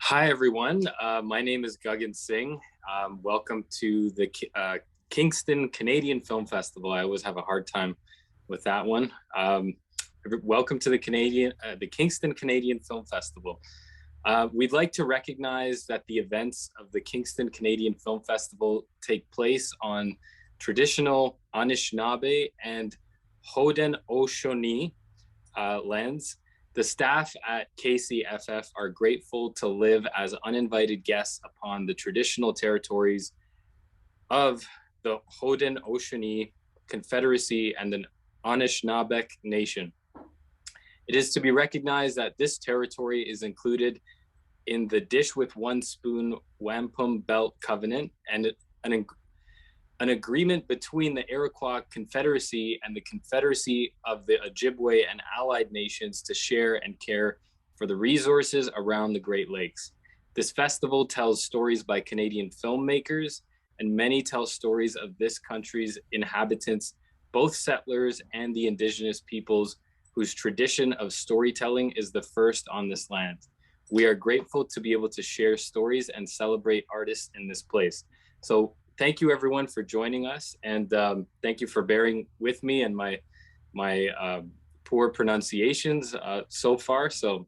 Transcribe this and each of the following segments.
Hi, everyone. My name is Gagan Singh. Welcome to the Kingston Canadian Film Festival. I always have a hard time with that one. Welcome to the Kingston Canadian Film Festival. We'd like to recognize that the events of the Kingston Canadian Film Festival take place on traditional Anishinaabe and Haudenosaunee lands. The staff at KCFF are grateful to live as uninvited guests upon the traditional territories of the Haudenosaunee Confederacy and the Anishinaabe Nation. It is to be recognized that this territory is included in the Dish with One Spoon Wampum Belt Covenant and an agreement between the Iroquois Confederacy and the Confederacy of the Ojibwe and allied nations to share and care for the resources around the Great Lakes. This festival tells stories by Canadian filmmakers, and many tell stories of this country's inhabitants, both settlers and the Indigenous peoples whose tradition of storytelling is the first on this land. We are grateful to be able to share stories and celebrate artists in this place. So thank you everyone for joining us, and thank you for bearing with me and my poor pronunciations so far. So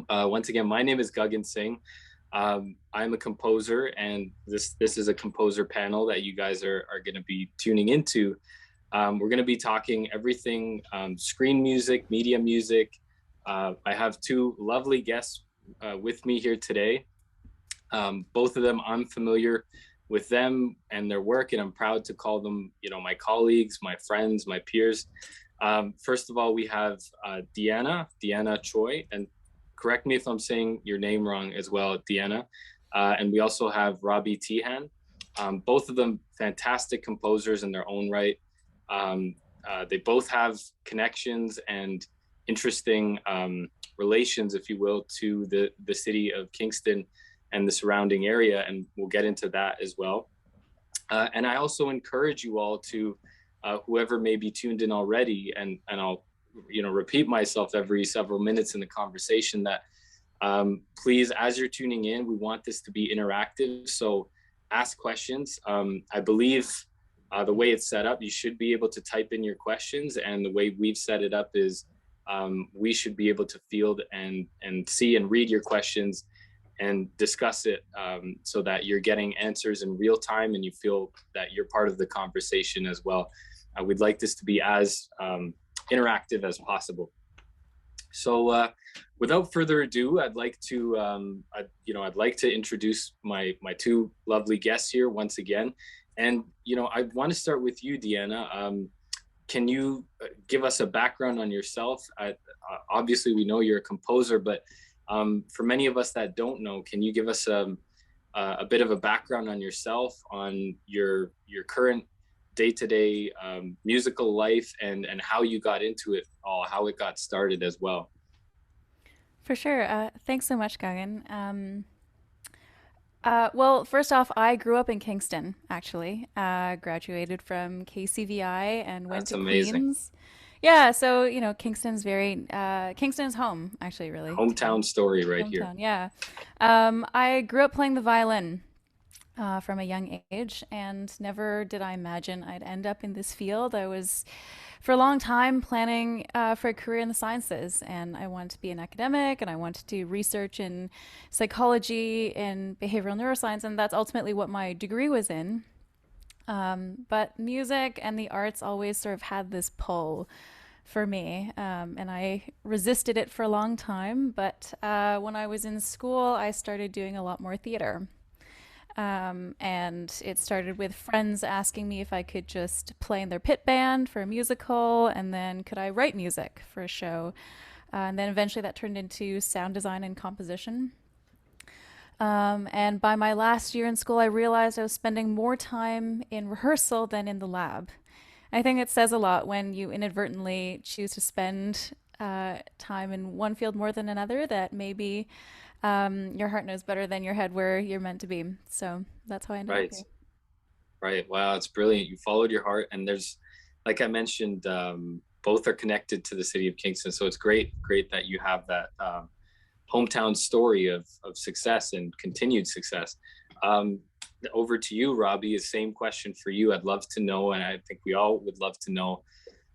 once again, my name is Gagan Singh. I'm a composer, and this is a composer panel that you guys are going to be tuning into. We're going to be talking everything screen music, media music. I have two lovely guests with me here today. Both of them I'm familiar with them and their work, and I'm proud to call them, my colleagues, my friends, my peers. First of all, we have Deanna Choi, and correct me if I'm saying your name wrong as well, Deanna. And we also have Robbie Teehan. Both of them fantastic composers in their own right. They both have connections and interesting relations, if you will, to the city of Kingston and the surrounding area, and we'll get into that as well. And I also encourage you all to, whoever may be tuned in already, and I'll repeat myself every several minutes in the conversation, that please, as you're tuning in, we want this to be interactive, so ask questions. I believe the way it's set up, you should be able to type in your questions, and the way we've set it up is we should be able to field and see and read your questions and discuss it, so that you're getting answers in real time and you feel that you're part of the conversation as well. We'd like this to be as interactive as possible. So without further ado, I'd like to introduce my two lovely guests here once again. And I want to start with you, Deanna. Can you give us a background on yourself? Obviously, we know you're a composer, but for many of us that don't know, can you give us a bit of a background on yourself, on your current day-to-day musical life, and how you got into it all, how it got started as well? For sure. Thanks so much, Gagan. Well, first off, I grew up in Kingston, actually. Graduated from KCVI and went That's to amazing. Queens. Yeah, so, Kingston's Kingston's home, actually, really, to Hometown me. story right here. Hometown, yeah. I grew up playing the violin from a young age, and never did I imagine I'd end up in this field. I was, for a long time, planning for a career in the sciences, and I wanted to be an academic, and I wanted to do research in psychology and behavioral neuroscience, and that's ultimately what my degree was in. But music and the arts always sort of had this pull for me, and I resisted it for a long time. But when I was in school, I started doing a lot more theater. And it started with friends asking me if I could just play in their pit band for a musical, and then could I write music for a show. And then eventually that turned into sound design and composition. And by my last year in school, I realized I was spending more time in rehearsal than in the lab. I think it says a lot when you inadvertently choose to spend time in one field more than another, that maybe your heart knows better than your head where you're meant to be. So that's how I ended up Right. here. Right. Wow, it's brilliant. You followed your heart, and there's, like I mentioned, both are connected to the city of Kingston. So it's great that you have that hometown story of success and continued success. Um, Over to you, Robbie. The same question for you. I'd love to know, and I think we all would love to know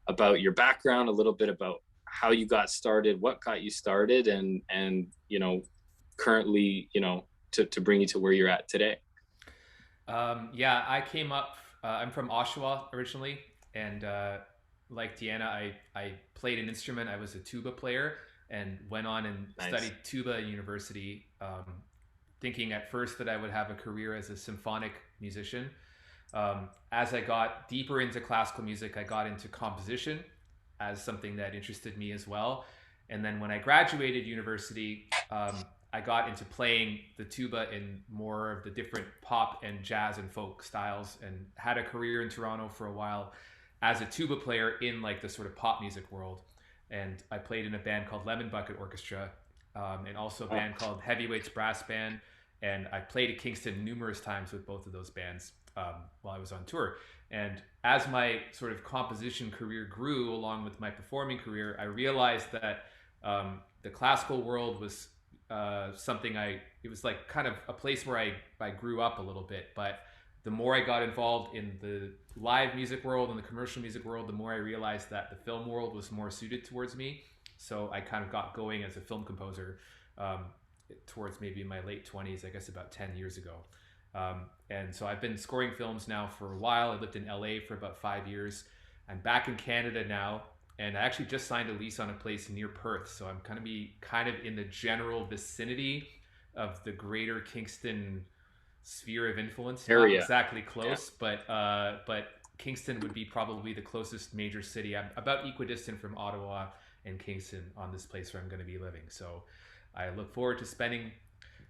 about your background, a little bit about how you got started, what got you started, and currently, to bring you to where you're at today. Yeah, I came up. I'm from Oshawa originally, and like Deanna, I played an instrument. I was a tuba player, and went on and Nice. studied tuba at university, thinking at first that I would have a career as a symphonic musician. As I got deeper into classical music, I got into composition as something that interested me as well. And then when I graduated university, I got into playing the tuba in more of the different pop and jazz and folk styles, and had a career in Toronto for a while as a tuba player in like the sort of pop music world. And I played in a band called Lemon Bucket Orchestra, and also a Oh, band called Heavyweights Brass Band. And I played at Kingston numerous times with both of those bands, while I was on tour. And as my sort of composition career grew along with my performing career, I realized that the classical world was something it was like kind of a place where I grew up a little bit. But the more I got involved in the live music world and the commercial music world, the more I realized that the film world was more suited towards me. So I kind of got going as a film composer, towards maybe my late 20s, I guess about 10 years ago. And so I've been scoring films now for a while. I lived in LA for about 5 years. I'm back in Canada now, and I actually just signed a lease on a place near Perth. So I'm going to be kind of in the general vicinity of the greater Kingston sphere of influence. Not area. exactly Yeah. close, but Kingston would be probably the closest major city. I'm about equidistant from Ottawa and Kingston on this place where I'm going to be living. So I look forward to spending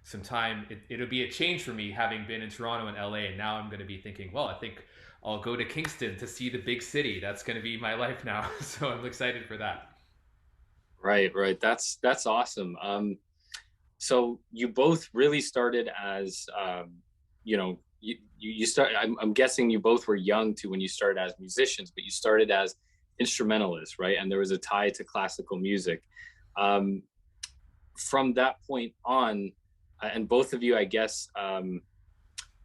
some time. It'll be a change for me having been in Toronto and LA, and now I'm going to be thinking, well, I think I'll go to Kingston to see the big city. That's going to be my life now. So I'm excited for that. Right, right. That's awesome. So you both really started as, you start. I'm guessing you both were young too when you started as musicians, but you started as instrumentalists, right? And there was a tie to classical music. Um, from that point on, and both of you, I guess,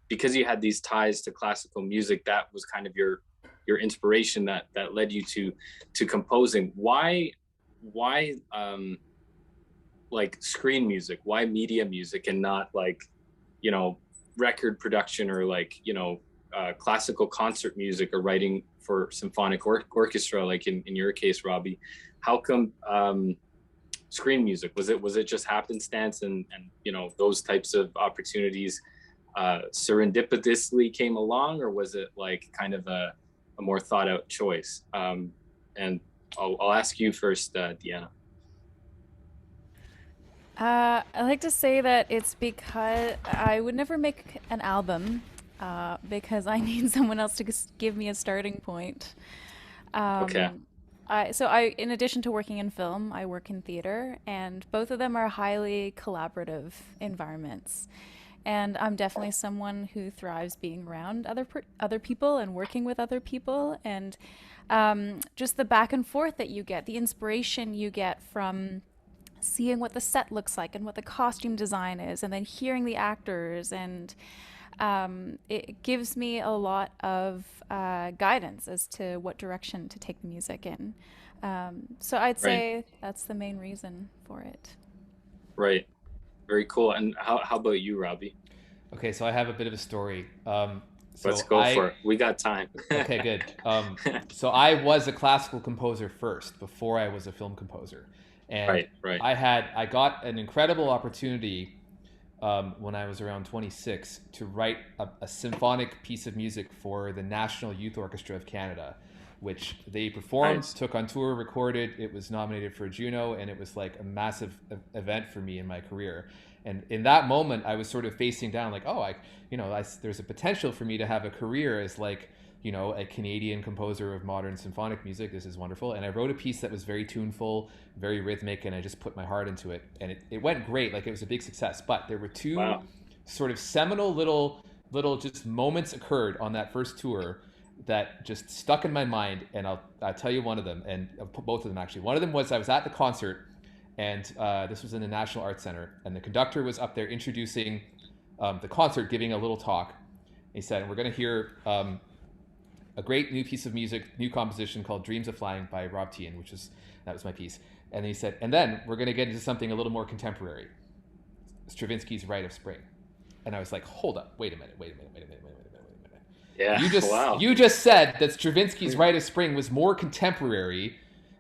because you had these ties to classical music, that was kind of your inspiration that led you to composing. Why like screen music? Why media music and not like you know record production or like classical concert music or writing for symphonic orchestra like in your case, Robbie? How come screen music? Was it just happenstance and those types of opportunities serendipitously came along, or was it like kind of a more thought out choice? And I'll ask you first, Deanna. I like to say that it's because I would never make an album because I need someone else to give me a starting point. Okay. Um, in addition to working in film, I work in theater, and both of them are highly collaborative environments. And I'm definitely someone who thrives being around other people and working with other people, and just the back and forth that you get, the inspiration you get from seeing what the set looks like and what the costume design is, and then hearing the actors, and it gives me a lot of guidance as to what direction to take the music in. So I'd Right. say that's the main reason for it. Right. Very cool. And how about you, Robbie? Okay, so I have a bit of a story. Let's So go for it. We got time. okay, good. So I was a classical composer first before I was a film composer. And Right, right. I got an incredible opportunity, when I was around 26, to write a symphonic piece of music for the National Youth Orchestra of Canada, which they performed, Nice. took on tour, recorded. It was nominated for a Juno, and it was like a massive event for me in my career. And in that moment, I was sort of facing down, like, oh, there's a potential for me to have a career as like, a Canadian composer of modern symphonic music. This is wonderful. And I wrote a piece that was very tuneful, very rhythmic, and I just put my heart into it. And it went great. Like, it was a big success. But there were two Wow. sort of seminal little just moments occurred on that first tour that just stuck in my mind. And I'll tell you one of them, and both of them actually. One of them was I was at the concert, And this was in the National Arts Center. And the conductor was up there introducing the concert, giving a little talk. He said, we're going to hear a great new piece of music, new composition called Dreams of Flying by Robbie Teehan, that was my piece. And he said, and then we're going to get into something a little more contemporary, Stravinsky's Rite of Spring. And I was like, hold up, wait a minute. Yeah. You just said that Stravinsky's Rite of Spring was more contemporary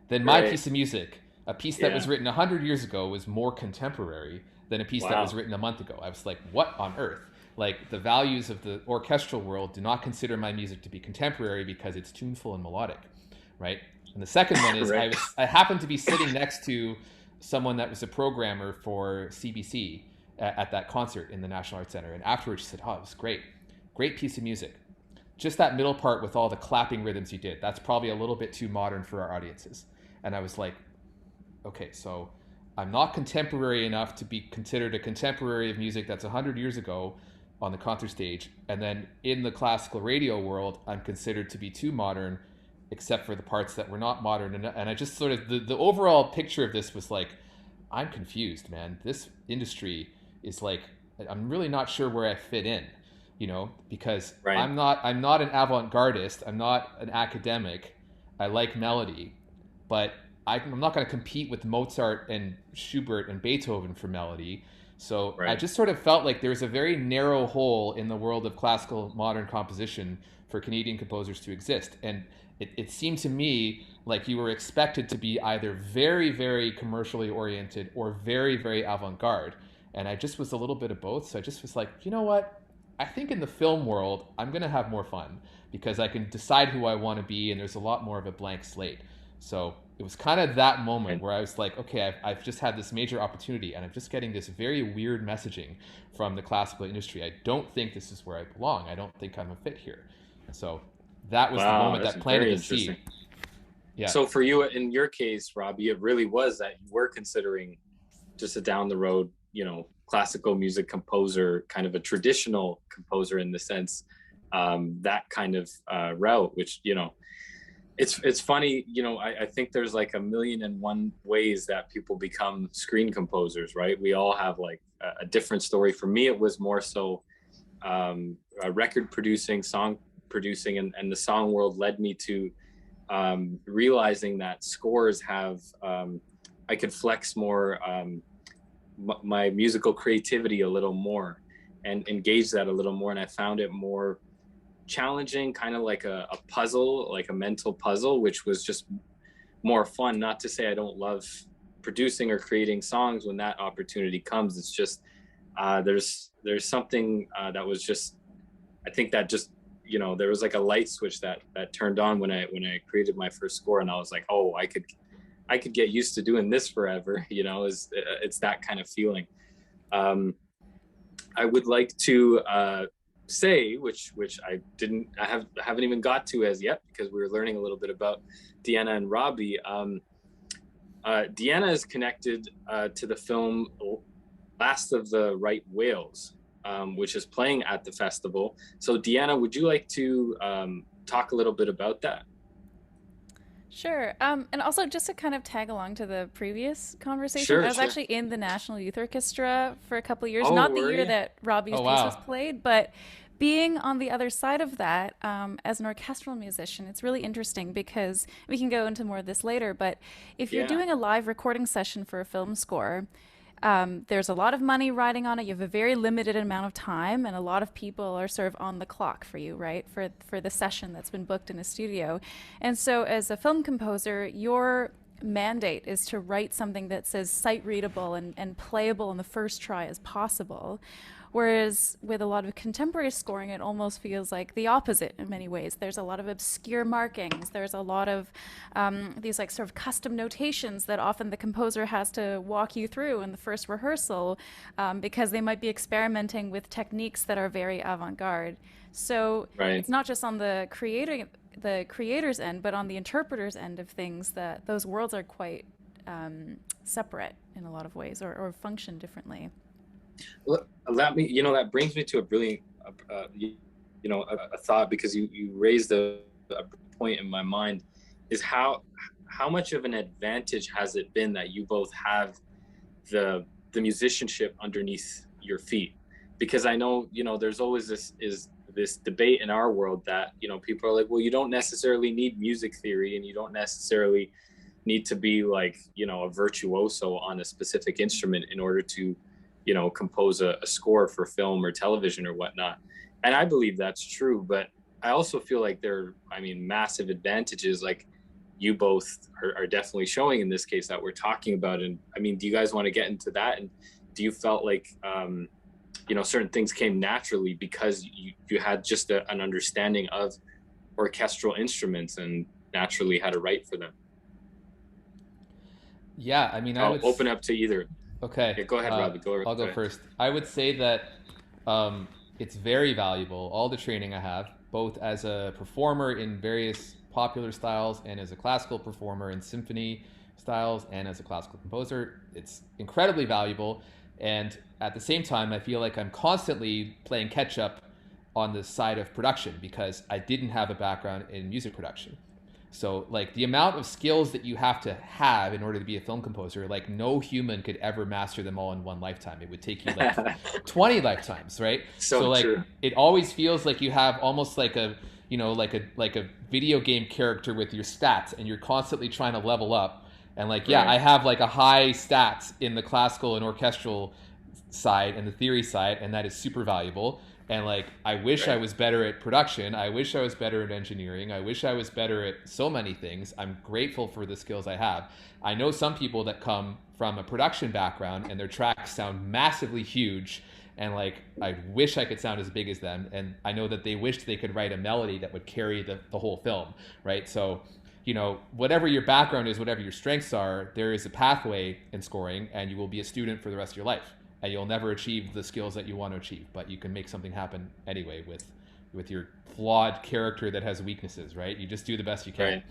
than my piece of music. A piece that was written 100 years ago was more contemporary than a piece that was written a month ago. I was like, what on earth? Like, the values of the orchestral world do not consider my music to be contemporary because it's tuneful and melodic, right? And the second one is I happened to be sitting next to someone that was a programmer for CBC at that concert in the National Arts Center. And afterwards she said, oh, it was great piece of music. Just that middle part with all the clapping rhythms you did, that's probably a little bit too modern for our audiences. And I was like, okay, so I'm not contemporary enough to be considered a contemporary of music that's 100 years ago on the concert stage. And then in the classical radio world, I'm considered to be too modern, except for the parts that were not modern. And I just sort of, the overall picture of this was like, I'm confused, man. This industry is like, I'm really not sure where I fit in, you know, because I'm not an avant-gardist. I'm not an academic. I like melody, but I'm not going to compete with Mozart and Schubert and Beethoven for melody. So I just sort of felt like there's a very narrow hole in the world of classical modern composition for Canadian composers to exist. And it seemed to me like you were expected to be either very, very commercially oriented or very, very avant-garde. And I just was a little bit of both. So I just was like, you know what? I think in the film world, I'm going to have more fun because I can decide who I want to be and there's a lot more of a blank slate. So it was kind of that moment where I was like, okay, I've just had this major opportunity and I'm just getting this very weird messaging from the classical industry. I don't think this is where I belong. I don't think I'm a fit here. And so that was the moment that planted the seed. Yeah. So for you, in your case, Robbie, it really was that you were considering just a down the road, you know, classical music composer, kind of a traditional composer in the sense, that kind of route, which, you know, it's funny, you know, I think there's like 1,000,001 ways that people become screen composers, right? We all have like a different story. For me, it was more so record producing, song producing, and the song world led me to realizing that scores have, I could flex more my musical creativity a little more and engage that a little more. And I found it more challenging, kind of like a puzzle, like a mental puzzle, which was just more fun. Not to say I don't love producing or creating songs when that opportunity comes. It's just there's something that was just, I think that just, you know, there was like a light switch that turned on when I created my first score, and I was like, oh, I could get used to doing this forever, you know. It's that kind of feeling. I would like to say, which I haven't even got to as yet, because we were learning a little bit about Deanna and Robbie. Deanna is connected to the film Last of the Right Whales, which is playing at the festival. So Deanna, would you like to talk a little bit about that? Sure. And also just to kind of tag along to the previous conversation, Sure, I was sure. actually in the National Youth Orchestra for a couple of years. Oh, Not the were year you? that Robbie's piece was played, but being on the other side of that, as an orchestral musician, it's really interesting because we can go into more of this later, but if you're Yeah. doing a live recording session for a film score, there's a lot of money riding on it. You have a very limited amount of time, and a lot of people are sort of on the clock for you, right? For the session that's been booked in a studio. And so as a film composer, your mandate is to write something that's as sight readable and playable in the first try as possible. Whereas with a lot of contemporary scoring, it almost feels like the opposite in many ways. There's a lot of obscure markings. There's a lot of these like sort of custom notations that often the composer has to walk you through in the first rehearsal, because they might be experimenting with techniques that are very avant-garde. So it's not just on the creator's end, but on the interpreter's end of things, that those worlds are quite separate in a lot of ways, or function differently. That brings me to a brilliant, a thought, because you raised a point in my mind, is how how much of an advantage has it been that you both have the musicianship underneath your feet? Because I know, you know, there's always this debate in our world that, you know, people are like, well, you don't necessarily need music theory, and you don't necessarily need to be like, you know, a virtuoso on a specific instrument in order to, you know, compose a score for film or television or whatnot. And I believe that's true, but I also feel like I mean, massive advantages, like you both are definitely showing in this case that we're talking about. And I mean, do you guys want to get into that? And do you felt like, you know, certain things came naturally because you had just an understanding of orchestral instruments and naturally had a write for them? Yeah, I mean, I'll open up to either. Okay. Yeah, go ahead, Robbie. I'll go first. I would say that it's very valuable, all the training I have, both as a performer in various popular styles and as a classical performer in symphony styles and as a classical composer. It's incredibly valuable. And at the same time, I feel like I'm constantly playing catch up on the side of production because I didn't have a background in music production. So like the amount of skills that you have to have in order to be a film composer, like no human could ever master them all in one lifetime. It would take you like 20 lifetimes, right? So like true. It always feels like you have almost like a, you know, like a video game character with your stats, and you're constantly trying to level up. And like, yeah, right. I have like a high stats in the classical and orchestral side and the theory side, and that is super valuable. And like, I wish I was better at production. I wish I was better at engineering. I wish I was better at so many things. I'm grateful for the skills I have. I know some people that come from a production background and their tracks sound massively huge. And like, I wish I could sound as big as them. And I know that they wished they could write a melody that would carry the whole film, right? So, you know, whatever your background is, whatever your strengths are, there is a pathway in scoring, and you will be a student for the rest of your life. And you'll never achieve the skills that you want to achieve, but you can make something happen anyway with your flawed character that has weaknesses, right? You just do the best you can. Right.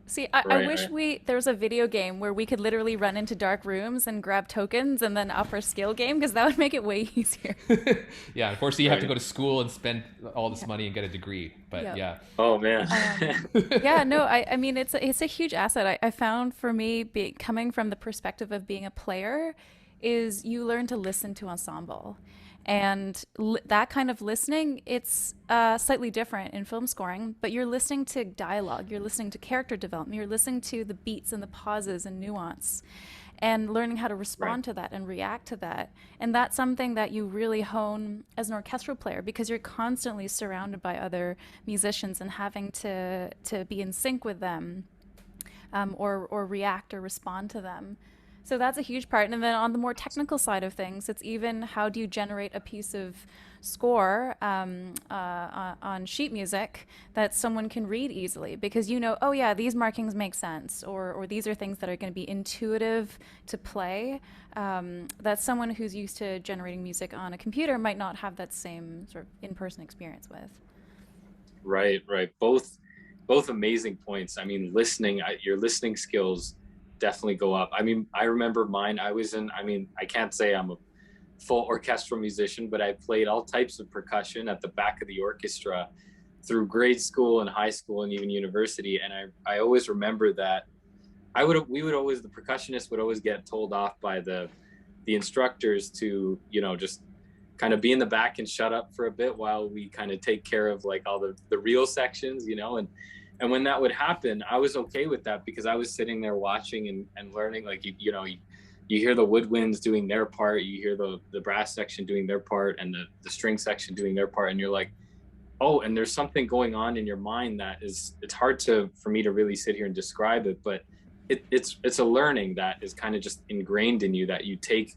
See, I wish there was a video game where we could literally run into dark rooms and grab tokens and then up our skill game, because that would make it way easier. Yeah, unfortunately you have to go to school and spend all this money and get a degree, but yeah. Oh man. Yeah, no, I mean, it's a huge asset. I found for me, coming from the perspective of being a player, is you learn to listen to ensemble. And that kind of listening, it's slightly different in film scoring, but you're listening to dialogue, you're listening to character development, you're listening to the beats and the pauses and nuance, and learning how to respond to that and react to that. And that's something that you really hone as an orchestral player, because you're constantly surrounded by other musicians and having to be in sync with them, or react or respond to them. So that's a huge part. And then on the more technical side of things, it's even how do you generate a piece of score on sheet music that someone can read easily, because you know, oh yeah, these markings make sense, or these are things that are going to be intuitive to play, that someone who's used to generating music on a computer might not have that same sort of in-person experience with. Right. Both amazing points. I mean, your listening skills definitely go up. I mean, I remember mine. I can't say I'm a full orchestral musician, but I played all types of percussion at the back of the orchestra through grade school and high school and even university. And I always remember that the percussionist would always get told off by the instructors to, you know, just kind of be in the back and shut up for a bit while we kind of take care of like all the real sections, you know. And when that would happen, I was okay with that, because I was sitting there watching and learning, like, you know, you hear the woodwinds doing their part, you hear the brass section doing their part, and the string section doing their part. And you're like, oh, and there's something going on in your mind that it's hard for me to really sit here and describe it, but it's a learning that is kind of just ingrained in you, that you take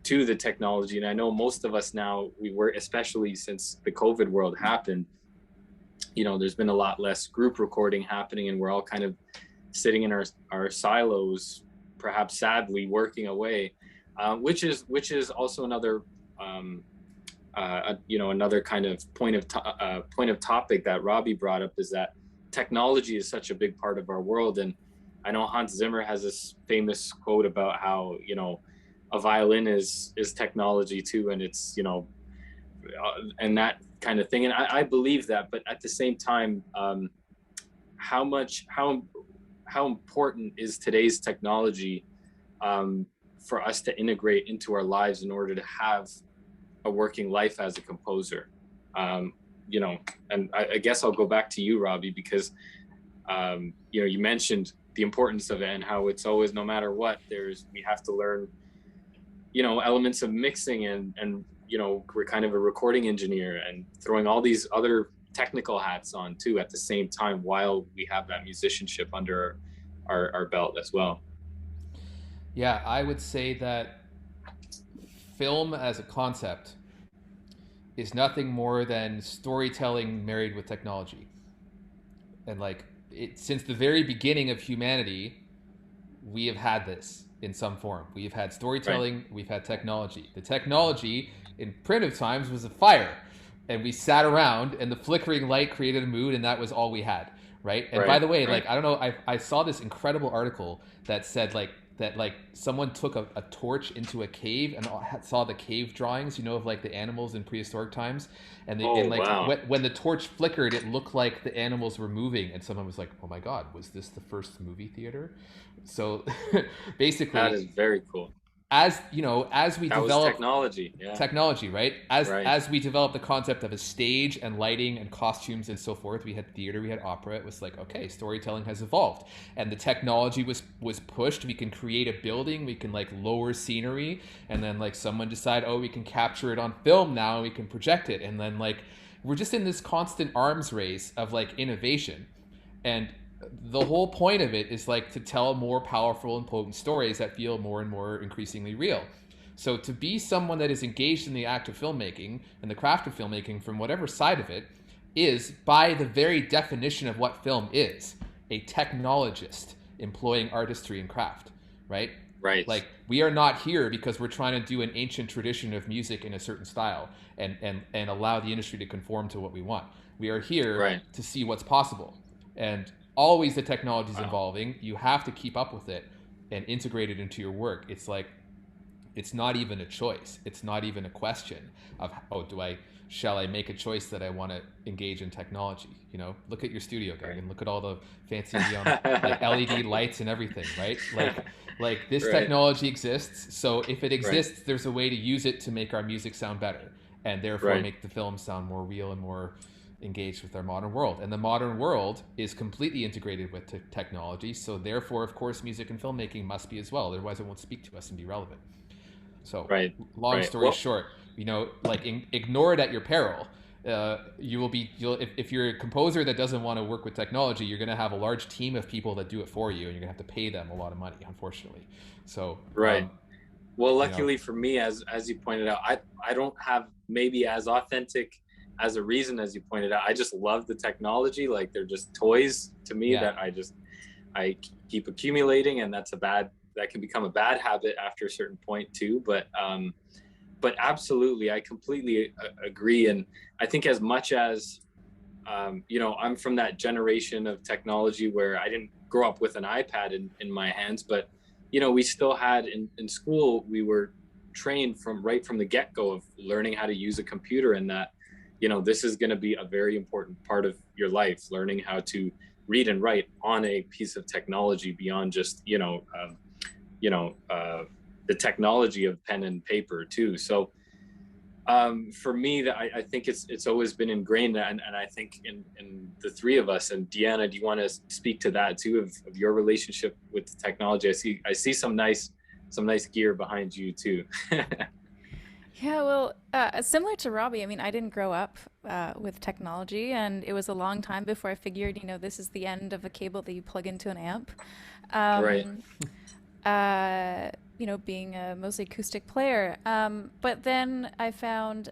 to the technology. And I know most of us now, especially since the COVID world happened, you know, there's been a lot less group recording happening, and we're all kind of sitting in our silos, perhaps sadly working away, which is also another you know, another kind of point of topic that Robbie brought up, is that technology is such a big part of our world. And I know Hans Zimmer has this famous quote about how, you know, a violin is technology too, and it's, you know, and that kind of thing. And I believe that, but at the same time, how how important is today's technology for us to integrate into our lives in order to have a working life as a composer. You know, and I guess I'll go back to you, Robbie, because you know, you mentioned the importance of it and how it's always, no matter what, we have to learn, you know, elements of mixing and you know, we're kind of a recording engineer and throwing all these other technical hats on too at the same time while we have that musicianship under our belt as well. Yeah, I would say that film as a concept is nothing more than storytelling married with technology. And like since the very beginning of humanity, we have had this in some form. We've had storytelling, right. We've had technology. The technology in primitive times was a fire, and we sat around and the flickering light created a mood, and that was all we had, right? And by the way, like, I don't know, I saw this incredible article that said that someone took a torch into a cave and saw the cave drawings, you know, of like the animals in prehistoric times, and when the torch flickered, it looked like the animals were moving, and someone was like, "Oh my God, was this the first movie theater?" So basically, that is very cool. As you know, as we develop technology, right? As we develop the concept of a stage and lighting and costumes and so forth, we had theater, we had opera. It was like, okay, storytelling has evolved, and the technology was pushed. We can create a building, we can like lower scenery, and then like someone decide, oh, we can capture it on film now, and we can project it, and then like we're just in this constant arms race of like innovation, and the whole point of it is like to tell more powerful and potent stories that feel more and more increasingly real. So to be someone that is engaged in the act of filmmaking and the craft of filmmaking from whatever side of it is, by the very definition of what film is, a technologist employing artistry and craft, right? Right. Like, we are not here because we're trying to do an ancient tradition of music in a certain style and allow the industry to conform to what we want. We are here to see what's possible. And always the technology is evolving. You have to keep up with it and integrate it into your work. It's like, it's not even a choice. It's not even a question of, oh, shall I make a choice that I want to engage in technology? You know, look at your studio, Gagan. Look at all the fancy neon, like LED lights and everything, right? Like this technology exists. So if it exists, there's a way to use it to make our music sound better, and therefore make the film sound more real and more engaged with our modern world. And the modern world is completely integrated with technology, so therefore, of course, music and filmmaking must be as well. Otherwise, it won't speak to us and be relevant. So, long story short, you know, like ignore it at your peril. If you're a composer that doesn't want to work with technology, you're going to have a large team of people that do it for you, and you're going to have to pay them a lot of money, unfortunately. So, well, luckily for me, as you pointed out, I don't have maybe as authentic as a reason as you pointed out. I just love the technology. Like, they're just toys to me that I keep accumulating, and that can become a bad habit after a certain point too. But absolutely, I completely agree. And I think as much as you know, I'm from that generation of technology where I didn't grow up with an iPad in my hands, but you know, we still had in school, we were trained from the get-go of learning how to use a computer, and that, you know, this is going to be a very important part of your life, learning how to read and write on a piece of technology beyond just, the technology of pen and paper too. So for me, I think it's always been ingrained, and I think in the three of us. And Deanna, do you want to speak to that too, of your relationship with the technology? I see some nice gear behind you too. Yeah, well, similar to Robbie, I mean, I didn't grow up with technology, and it was a long time before I figured, you know, this is the end of a cable that you plug into an amp. You know, being a mostly acoustic player. But then I found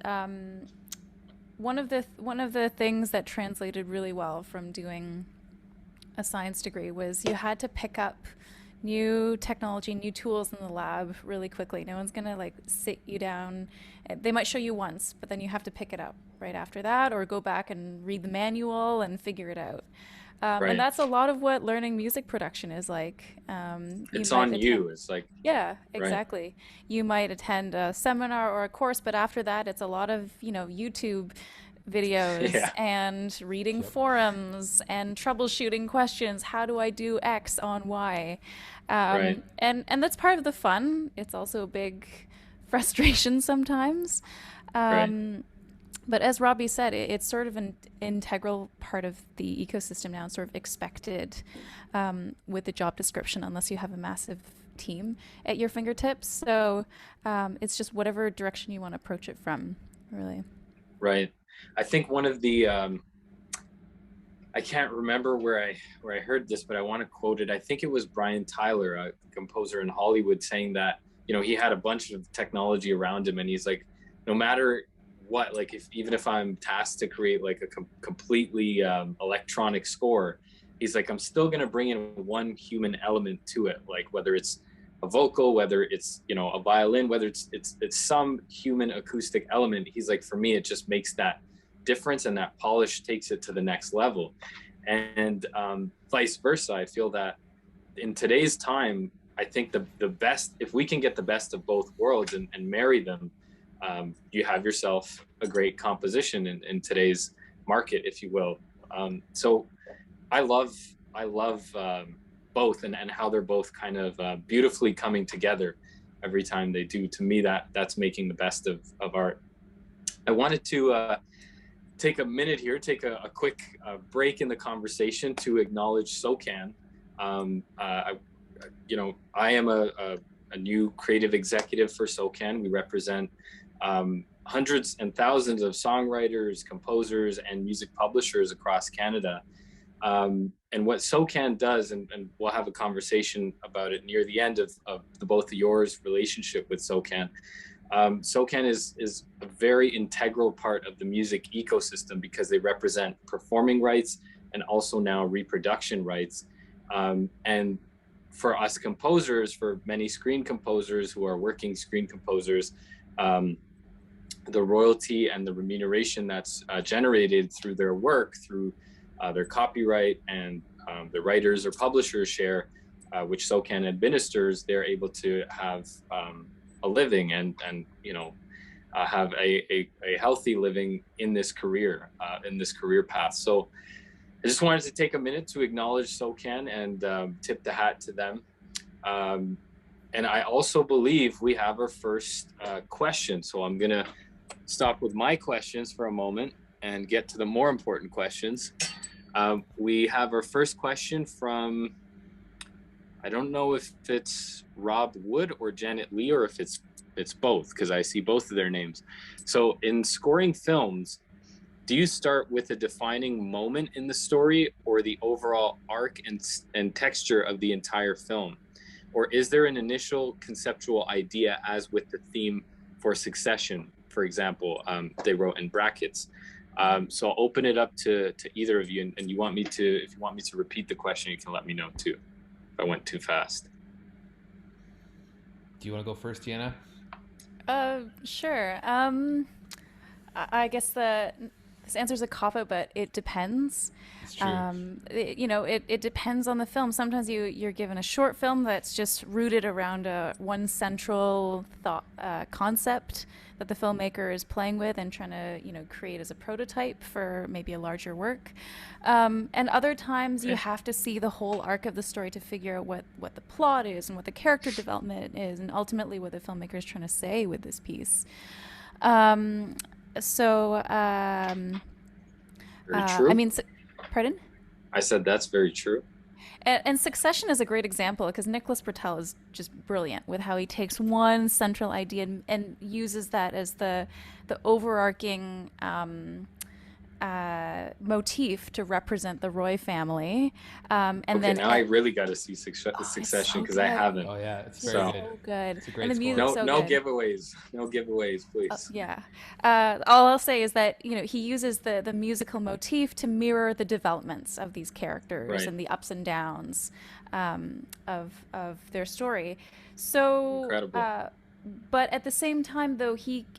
one of the things that translated really well from doing a science degree was you had to pick up new technology, new tools in the lab really quickly. No one's gonna like sit you down. They might show you once, but then you have to pick it up right after that, or go back and read the manual and figure it out. And that's a lot of what learning music production is like. It's on you. It's like, yeah, exactly. You might attend a seminar or a course, but after that, it's a lot of, you know, YouTube videos Yeah. and reading Yep. forums and troubleshooting questions. How do I do X on Y? Right. And that's part of the fun. It's also a big frustration sometimes. Right. Um, but as Robbie said, it's sort of an integral part of the ecosystem now, sort of expected with the job description, unless you have a massive team at your fingertips. So it's just whatever direction you want to approach it from, really. Right. I think one of the I can't remember where I heard this, but I want to quote it. I think it was Brian Tyler, a composer in Hollywood, saying that, you know, he had a bunch of technology around him, and he's like, no matter what, like if even if I'm tasked to create like a completely electronic score, he's like, I'm still gonna bring in one human element to it, like whether it's a vocal, whether it's, you know, a violin, whether it's some human acoustic element. He's like, for me, it just makes that difference, and that polish takes it to the next level. And vice versa, I feel that in today's time, I think the best, if we can get the best of both worlds and marry them, you have yourself a great composition in today's market, if you will. So I love both, and how they're both kind of beautifully coming together every time they do. To me, that's making the best of art. I wanted to take a minute here, take a quick break in the conversation to acknowledge SOCAN. You know, I am a new creative executive for SOCAN. We represent hundreds and thousands of songwriters, composers, and music publishers across Canada. And what SOCAN does, and we'll have a conversation about it near the end of the both of yours relationship with SOCAN. SOCAN is a very integral part of the music ecosystem because they represent performing rights and also now reproduction rights. And for us composers, for many screen composers who are working screen composers, the royalty and the remuneration that's generated through their work, through their copyright and the writers or publishers share, which SOCAN administers, they're able to have a living and you know, have a healthy living in this career path. So I just wanted to take a minute to acknowledge SOCAN and tip the hat to them. And I also believe we have our first question. So I'm gonna stop with my questions for a moment and get to the more important questions. We have our first question from, I don't know if it's Rob Wood or Janet Lee, or if it's both, because I see both of their names. So in scoring films, do you start with a defining moment in the story, or the overall arc and texture of the entire film? Or is there an initial conceptual idea, as with the theme for Succession, for example, they wrote in brackets? So I'll open it up to either of you, and if you want me to repeat the question, you can let me know too, if I went too fast. Do you want to go first, Deanna? Sure. I guess this answer's a cop-out, but it depends. It's true. You know, it depends on the film. Sometimes you're given a short film that's just rooted around one central thought concept that the filmmaker is playing with and trying to, you know, create as a prototype for maybe a larger work. And other times you have to see the whole arc of the story to figure out what the plot is and what the character development is, and ultimately what the filmmaker is trying to say with this piece. Very true. I mean, pardon? I said that's very true. And Succession is a great example because Nicholas Britell is just brilliant with how he takes one central idea and uses that as the overarching motif to represent the Roy family. And okay, then now I really got to see Succession because I haven't. Oh yeah, it's very so good. good. It's a great and the score. music's No so good. giveaways, please. Yeah. All I'll say is that, you know, he uses the musical motif to mirror the developments of these characters Right. and the ups and downs of their story. So, Incredible. but at the same time, though,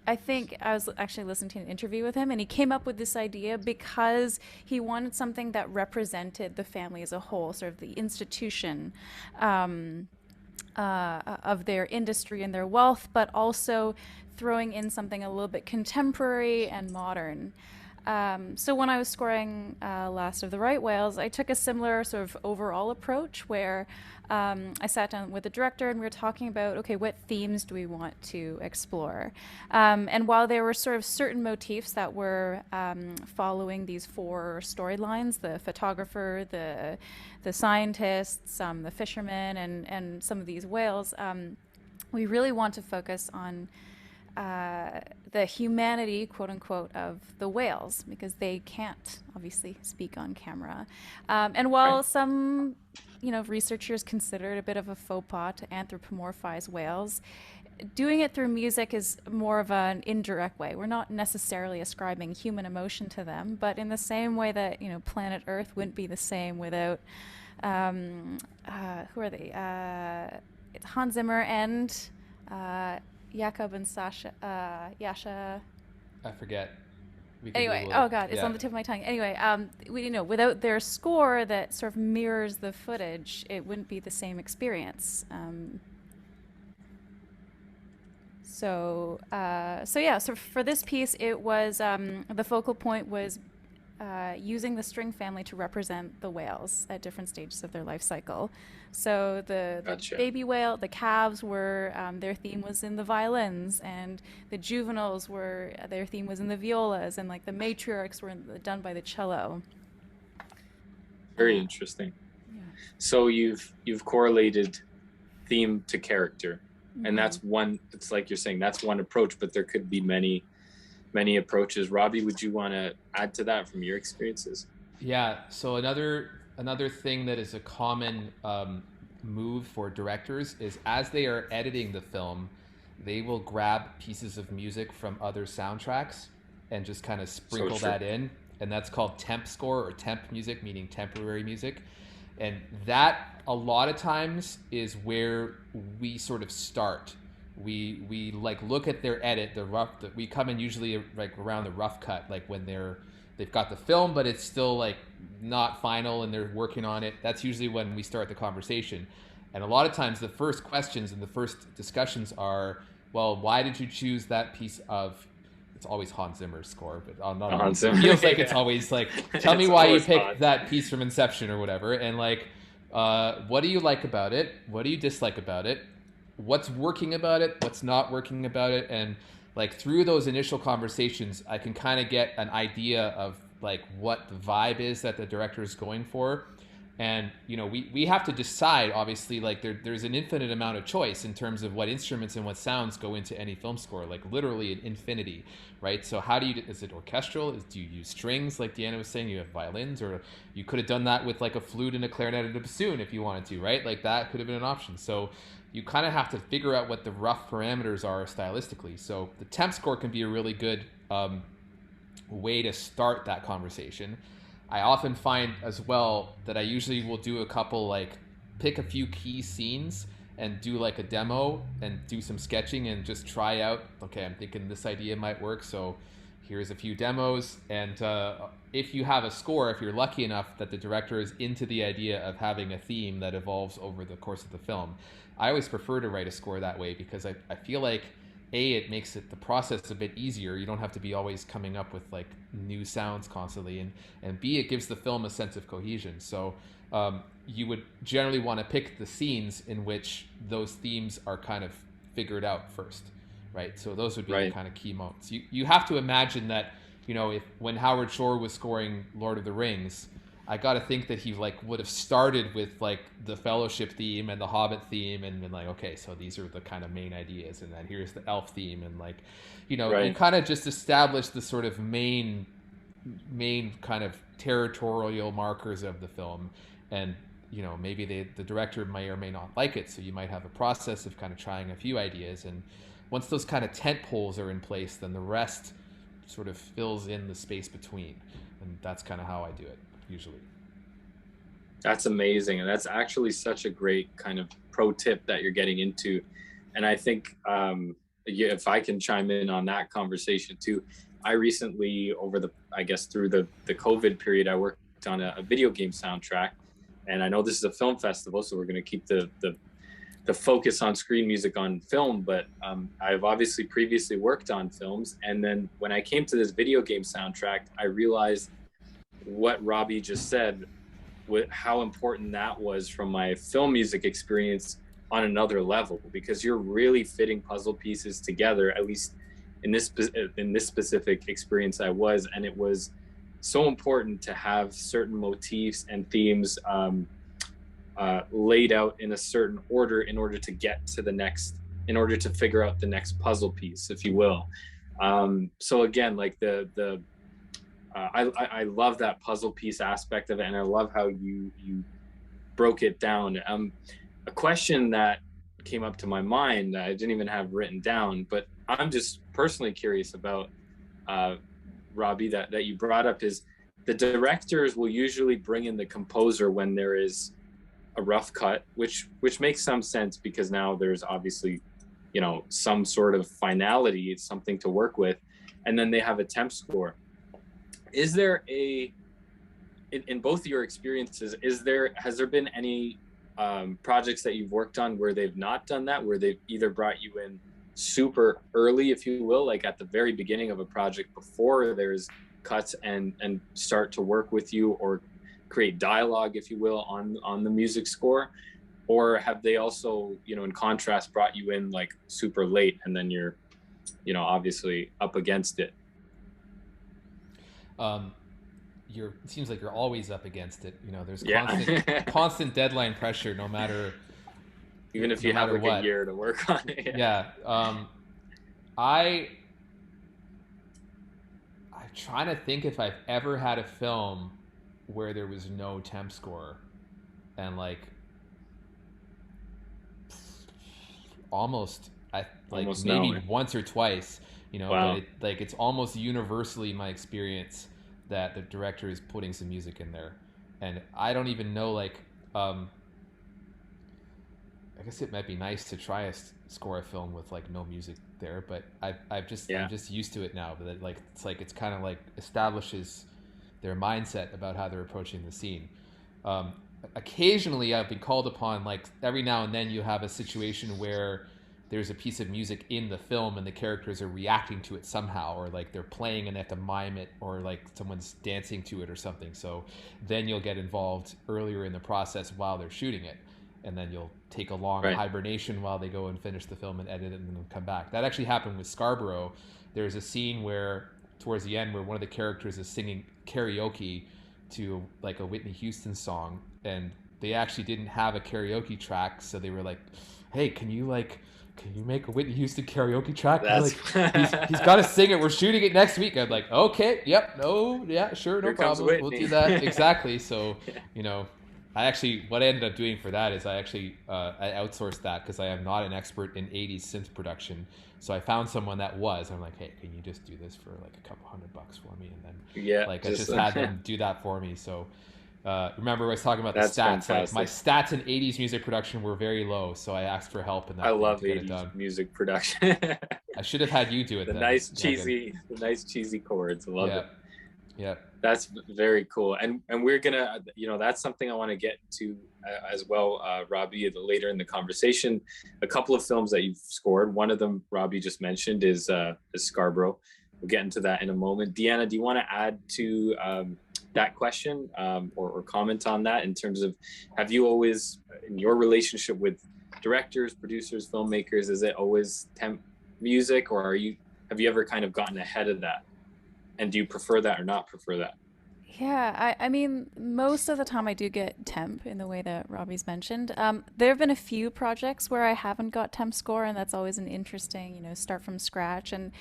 I think I was actually listening to an interview with him, and he came up with this idea because he wanted something that represented the family as a whole, sort of the institution of their industry and their wealth, but also throwing in something a little bit contemporary and modern. So when I was scoring Last of the Right Whales, I took a similar sort of overall approach where I sat down with the director and we were talking about, okay, what themes do we want to explore? And while there were sort of certain motifs that were following these four storylines, the photographer, the scientists, the fishermen, and some of these whales, we really want to focus on the humanity, quote unquote, of the whales, because they can't obviously speak on camera. And while some, researchers consider it a bit of a faux pas to anthropomorphize whales, doing it through music is more of an indirect way. We're not necessarily ascribing human emotion to them, but in the same way that, planet Earth wouldn't be the same without, who are they? It's Hans Zimmer and Jakob and Yasha. I forget. Anyway, oh god, it's on the tip of my tongue. Anyway, without their score that sort of mirrors the footage, it wouldn't be the same experience. So for this piece, it was the focal point was using the string family to represent the whales at different stages of their life cycle. So the Gotcha. baby whale, the calves were, their theme was in the violins, and the juveniles their theme was in the violas, and like the matriarchs were done by the cello. Very interesting. Yeah. So you've correlated theme to character, and that's one. It's like you're saying that's one approach, but there could be many approaches. Robbie, would you want to add to that from your experiences? Yeah. So another thing that is a common move for directors is as they are editing the film, they will grab pieces of music from other soundtracks and just kind of sprinkle that in. And that's called temp score or temp music, meaning temporary music. And that a lot of times is where we sort of start. We like look at their edit, we come in usually like around the rough cut, like when they've got the film, but it's still like not final and they're working on it. That's usually when we start the conversation. And a lot of times the first questions and the first discussions are, well, why did you choose that piece of, it's always Hans Zimmer's score, but not Hans Zimmer. It feels like it's always like, tell me why you picked that piece from Inception or whatever. And like, what do you like about it? What do you dislike about it? What's working about it? What's not working about it? And like through those initial conversations, I can kind of get an idea of like what the vibe is that the director is going for. And, we have to decide, obviously, like there's an infinite amount of choice in terms of what instruments and what sounds go into any film score, like literally an infinity, right? So how is it orchestral? Do you use strings like Deanna was saying? You have violins, or you could have done that with like a flute and a clarinet and a bassoon if you wanted to, right? Like that could have been an option. So you kind of have to figure out what the rough parameters are stylistically. So the temp score can be a really good way to start that conversation. I often find as well that I usually will do a couple, like pick a few key scenes and do like a demo and do some sketching and just try out, okay, I'm thinking this idea might work, so here's a few demos. And if you have a score, if you're lucky enough that the director is into the idea of having a theme that evolves over the course of the film, I always prefer to write a score that way because I feel like it makes the process a bit easier. You don't have to be always coming up with like new sounds constantly, and B, it gives the film a sense of cohesion. So you would generally want to pick the scenes in which those themes are kind of figured out first, right? So those would be the kind of key moments. You have to imagine that, when Howard Shore was scoring Lord of the Rings, I got to think that he like would have started with like the Fellowship theme and the Hobbit theme and been like, okay, so these are the kind of main ideas, and then here's the elf theme, and like, you kind of just establish the sort of main kind of territorial markers of the film, and maybe the director may or may not like it, so you might have a process of kind of trying a few ideas, and once those kind of tent poles are in place, then the rest sort of fills in the space between, and that's kind of how I do it usually. That's amazing, and that's actually such a great kind of pro tip that you're getting into. And I think if I can chime in on that conversation too, I recently through the COVID period, I worked on a video game soundtrack, and I know this is a film festival, so we're going to keep the the focus on screen music on film, but I've obviously previously worked on films. And then when I came to this video game soundtrack, I realized what Robbie just said, how important that was from my film music experience on another level, because you're really fitting puzzle pieces together, at least in this specific experience I was. And it was so important to have certain motifs and themes laid out in a certain order in order to get to the next, in order to figure out the next puzzle piece, if you will. So again, like I love that puzzle piece aspect of it, and I love how you broke it down. A question that came up to my mind that I didn't even have written down, but I'm just personally curious about, Robbie, that you brought up, is the directors will usually bring in the composer when there is a rough cut, which makes some sense, because now there's obviously, you know, some sort of finality, it's something to work with, and then they have a temp score. Is there in both of your experiences, has there been any projects that you've worked on where they've not done that, where they've either brought you in super early, if you will, like at the very beginning of a project before there's cuts, and start to work with you or create dialogue, if you will, on the music score? Or have they also, you know, in contrast, brought you in like super late, and then you're, you know, obviously up against it? It seems like you're always up against it. You know, there's Yeah. constant deadline pressure, no matter, Even if no you have matter like what. a year to work on it. Yeah. I'm trying to think if I've ever had a film where there was no temp score, and like almost maybe no. once or twice, you know. Wow. But it's almost universally my experience that the director is putting some music in there, and I don't even know, like, I guess it might be nice to try score a film with like no music there, but I'm just used to it now. But like it's kind of like establishes their mindset about how they're approaching the scene. Occasionally I've been called upon, like every now and then you have a situation where there's a piece of music in the film and the characters are reacting to it somehow, or like they're playing and they have to mime it, or like someone's dancing to it or something. So then you'll get involved earlier in the process while they're shooting it, and then you'll take a long hibernation while they go and finish the film and edit it and then come back. That actually happened with Scarborough. There's a scene where towards the end where one of the characters is singing karaoke to like a Whitney Houston song, and they actually didn't have a karaoke track, so they were like, hey, can you make a Whitney Houston karaoke track? Like, he's got to sing it. We're shooting it next week. I'm like, okay, yep, no, yeah, sure, no problem. We'll do that. Exactly. So, you know, what I ended up doing for that is I outsourced that, because I am not an expert in 80s synth production. So I found someone that was. I'm like, hey, can you just do this for like a couple $100 for me? And then I just had them do that for me. So remember I was talking about the stats. Like, my stats in 80s music production were very low, so I asked for help in that. I love 80s music production. I should have had you do it. The nice cheesy chords. I love it. Yeah. That's very cool. And we're gonna, you know, that's something I want to get to as well, Robbie, later in the conversation. A couple of films that you've scored. One of them Robbie just mentioned is Scarborough. We'll get into that in a moment. Deanna, do you want to add to that question, or comment on that, in terms of, have you always, in your relationship with directors, producers, filmmakers, is it always temp music, or have you ever kind of gotten ahead of that? And do you prefer that or not prefer that? Yeah, I mean, most of the time I do get temp in the way that Robbie's mentioned. There have been a few projects where I haven't got temp score, and that's always an interesting, you know, start from scratch. And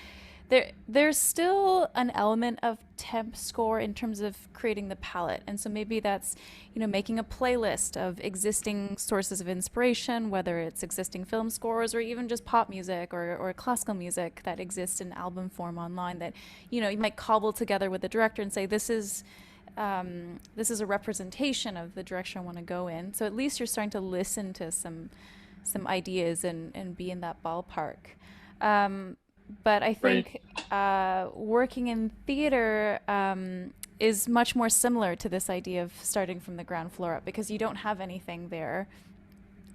there's still an element of temp score in terms of creating the palette. And so maybe that's, you know, making a playlist of existing sources of inspiration, whether it's existing film scores or even just pop music or classical music that exists in album form online, that, you know, you might cobble together with the director and say, this is a representation of the direction I want to go in. So at least you're starting to listen to some ideas and be in that ballpark. But I think working in theater is much more similar to this idea of starting from the ground floor up, because you don't have anything there.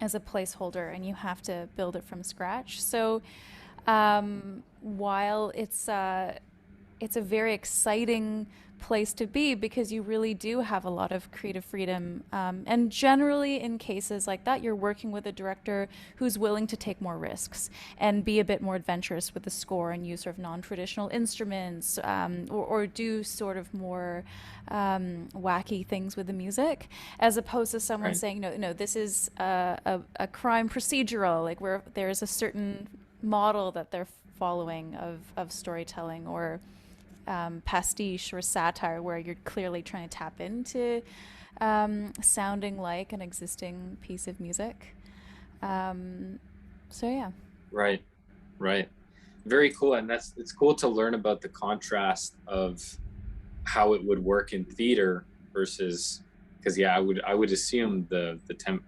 as a placeholder, and you have to build it from scratch. So while it's a very exciting place to be because you really do have a lot of creative freedom. And generally, in cases like that, you're working with a director who's willing to take more risks and be a bit more adventurous with the score and use sort of non-traditional instruments, or do sort of more wacky things with the music, as opposed to someone Right. saying, no, no, this is a crime procedural, like where there's a certain model that they're following of storytelling, or pastiche or satire, where you're clearly trying to tap into sounding like an existing piece of music. So yeah. Right. Right. Very cool. And it's cool to learn about the contrast of how it would work in theater versus, because yeah, I would assume the temp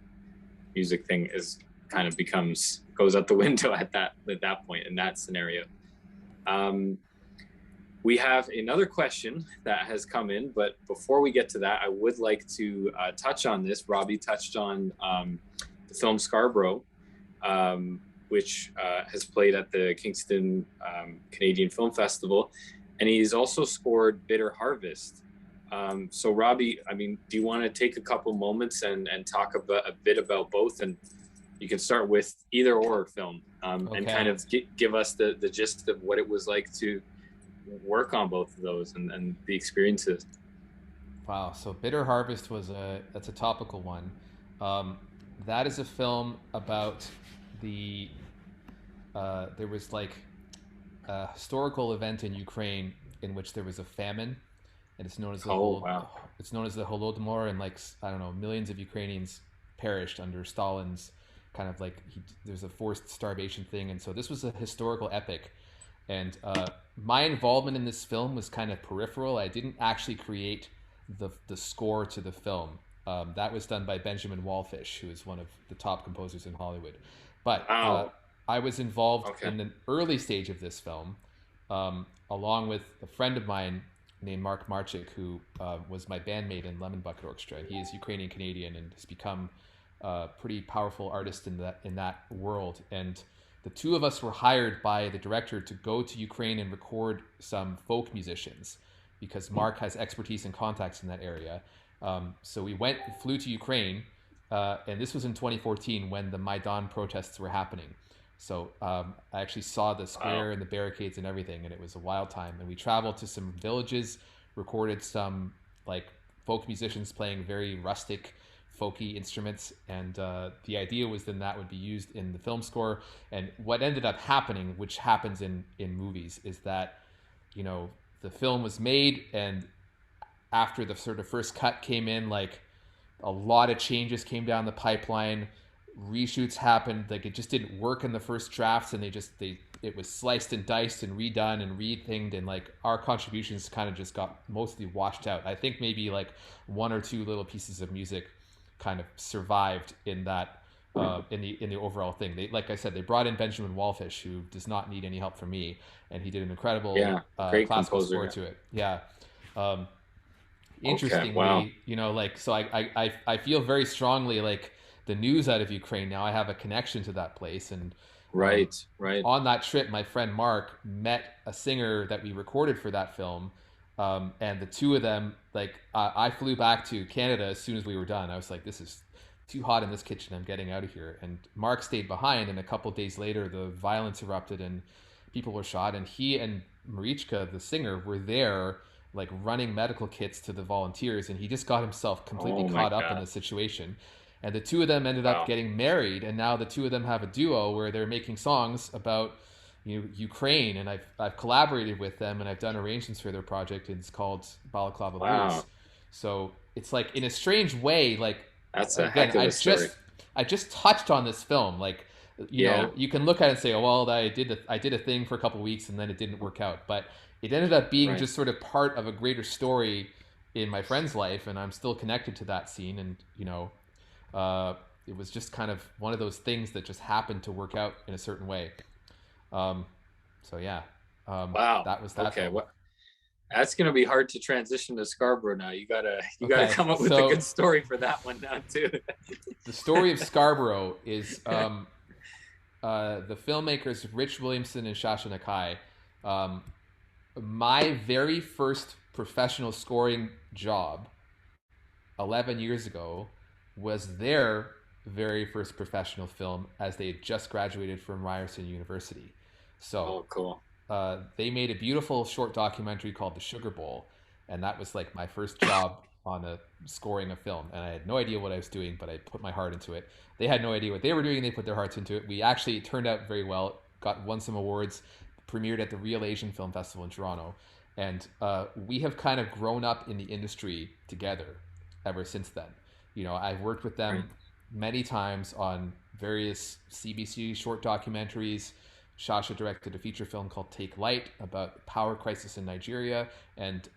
music thing is kind of goes out the window at that point in that scenario. Um, we have another question that has come in, but before we get to that, I would like to touch on this. Robbie touched on the film Scarborough, which has played at the Kingston Canadian Film Festival, and he's also scored Bitter Harvest. So Robbie, I mean, do you want to take a couple moments and talk about a bit about both? And you can start with either or film, and kind Okay. of give us the gist of what it was like to work on both of those, and the experiences. Wow. So Bitter Harvest that's a topical one. Um, that is a film about the there was like a historical event in Ukraine in which there was a famine, and Oh wow. it's known as the Holodomor, and like I don't know, millions of Ukrainians perished under Stalin's kind of like there's a forced starvation thing, and so this was a historical epic. And my involvement in this film was kind of peripheral. I didn't actually create the score to the film. That was done by Benjamin Wallfish, who is one of the top composers in Hollywood. But Wow. I was involved Okay. in the early stage of this film, along with a friend of mine named Mark Marchik, who was my bandmate in Lemon Bucket Orchestra. He is Ukrainian Canadian and has become a pretty powerful artist in that world. And the two of us were hired by the director to go to Ukraine and record some folk musicians because Mark has expertise and contacts in that area. So we flew to Ukraine, and this was in 2014 when the Maidan protests were happening. So I actually saw the Wow. square and the barricades and everything, and it was a wild time. And we traveled to some villages, recorded some like folk musicians playing very rustic, folky instruments, and the idea was then that would be used in the film score. And what ended up happening, which happens in movies, is that you know the film was made, and after the sort of first cut came in, like a lot of changes came down the pipeline. Reshoots happened, like it just didn't work in the first drafts, and they it was sliced and diced and redone and rethinged, and like our contributions kind of just got mostly washed out. I think maybe like one or two little pieces of music kind of survived in that in the overall thing. They, like I said, they brought in Benjamin Wallfish, who does not need any help from me, and he did an incredible Yeah. Great classical composer. score Yeah. to it. Yeah. Um, Okay. Wow. Interestingly, like so I feel very strongly like the news out of Ukraine now. I have a connection to that place, and um, Right. Right. on that trip, my friend Mark met a singer that we recorded for that film, and the two of them, like I flew back to Canada as soon as we were done. I was like, this is too hot in this kitchen. I'm getting out of here. And Mark stayed behind, and a couple days later, the violence erupted and people were shot. And he and Marichka, the singer, were there like running medical kits to the volunteers, and he just got himself completely Oh my caught up in God. the situation. And the two of them ended up Wow. getting married, and now the two of them have a duo where they're making songs about Ukraine, and I've collaborated with them, and I've done arrangements for their project, and it's called Balaclava Blues. Wow. So it's like in a strange way, like That's a again, heck of a story. I just touched on this film, like Yeah. you can look at it and say, oh well, I did a thing for a couple of weeks and then it didn't work out, but it ended up being Right. just sort of part of a greater story in my friend's life, and I'm still connected to that scene, and uh, it was just kind of one of those things that just happened to work out in a certain way. Um, so yeah, Wow. that was that Okay. film. What? That's gonna be hard to transition to Scarborough now. You gotta Okay, come up with a good story for that one now too. the story of Scarborough is the filmmakers Rich Williamson and Shasha Nakai. Um, my very first professional scoring job 11 years ago was their very first professional film, as they had just graduated from Ryerson University. So Oh, cool. they made a beautiful short documentary called The Sugar Bowl, and that was like my first job on a scoring a film. And I had no idea what I was doing, but I put my heart into it. They had no idea what they were doing. They put their hearts into it. We actually, it turned out very well. Won some awards, premiered at the Real Asian Film Festival in Toronto, and we have kind of grown up in the industry together ever since then. You know, I've worked with them many times on various CBC short documentaries. Shasha directed a feature film called Take Light about the power crisis in Nigeria, and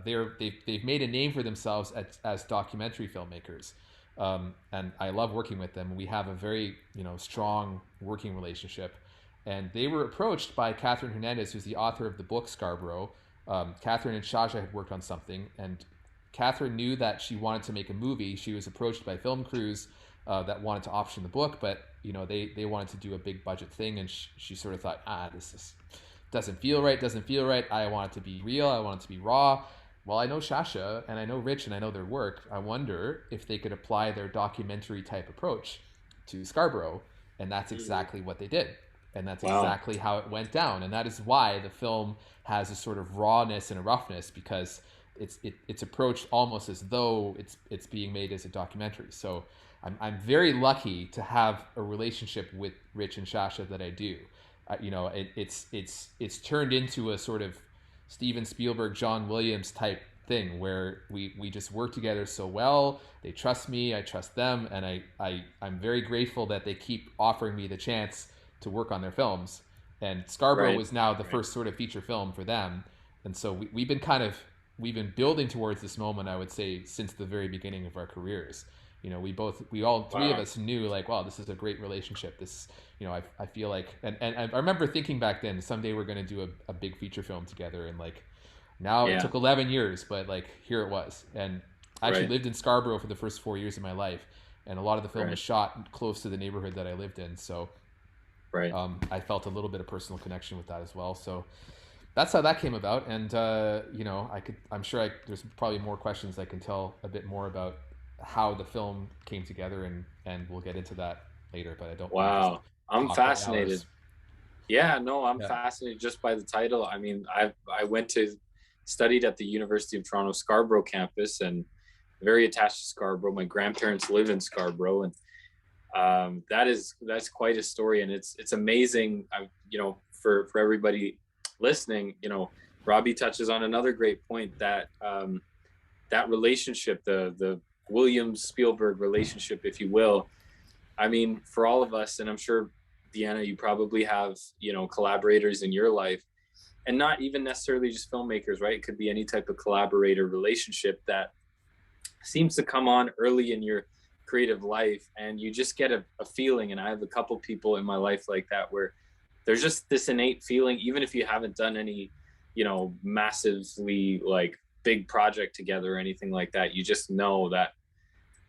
they've made a name for themselves as documentary filmmakers. And I love working with them. We have a very strong working relationship. And they were approached by Catherine Hernandez, who's the author of the book Scarborough. Catherine and Shasha had worked on something, and Catherine knew that she wanted to make a movie. She was approached by film crews that wanted to option the book, but they wanted to do a big budget thing, and she sort of thought, this doesn't feel right. I want it to be real. I want it to be raw. Well, I know Shasha and I know Rich and I know their work. I wonder if they could apply their documentary type approach to Scarborough, and that's exactly what they did. And that's exactly how it went down. And that is why the film has a sort of rawness and a roughness, because it's approached almost as though it's being made as a documentary. So I'm very lucky to have a relationship with Rich and Shasha that I do. It's turned into a sort of Steven Spielberg, John Williams type thing where we just work together so well. They trust me, I trust them, and I'm very grateful that they keep offering me the chance to work on their films. And Scarborough was now the first sort of feature film for them. And so we've been building towards this moment, I would say, since the very beginning of our careers. We all three of us knew, like, wow, this is a great relationship. This, I feel like, and I remember thinking back then, someday we're going to do a big feature film together. And like, now it took 11 years, but like, here it was. And I actually lived in Scarborough for the first 4 years of my life. And a lot of the film was shot close to the neighborhood that I lived in. So I felt a little bit of personal connection with that as well. So that's how that came about. And, I'm sure there's probably more questions I can tell a bit more about how the film came together, and we'll get into that later, but I don't. Wow. I'm fascinated. Yeah, no, I'm fascinated just by the title. I mean, I studied at the University of Toronto Scarborough campus, and very attached to Scarborough. My grandparents live in Scarborough, and that's quite a story. And it's amazing. For everybody listening, Robbie touches on another great point, that that relationship, the Williams Spielberg relationship, if you will. I mean, for all of us, and I'm sure, Deanna, you probably have, collaborators in your life, and not even necessarily just filmmakers, right? It could be any type of collaborator relationship that seems to come on early in your creative life, and you just get a feeling. And I have a couple people in my life like that, where there's just this innate feeling, even if you haven't done any, massively like big project together or anything like that, you just know that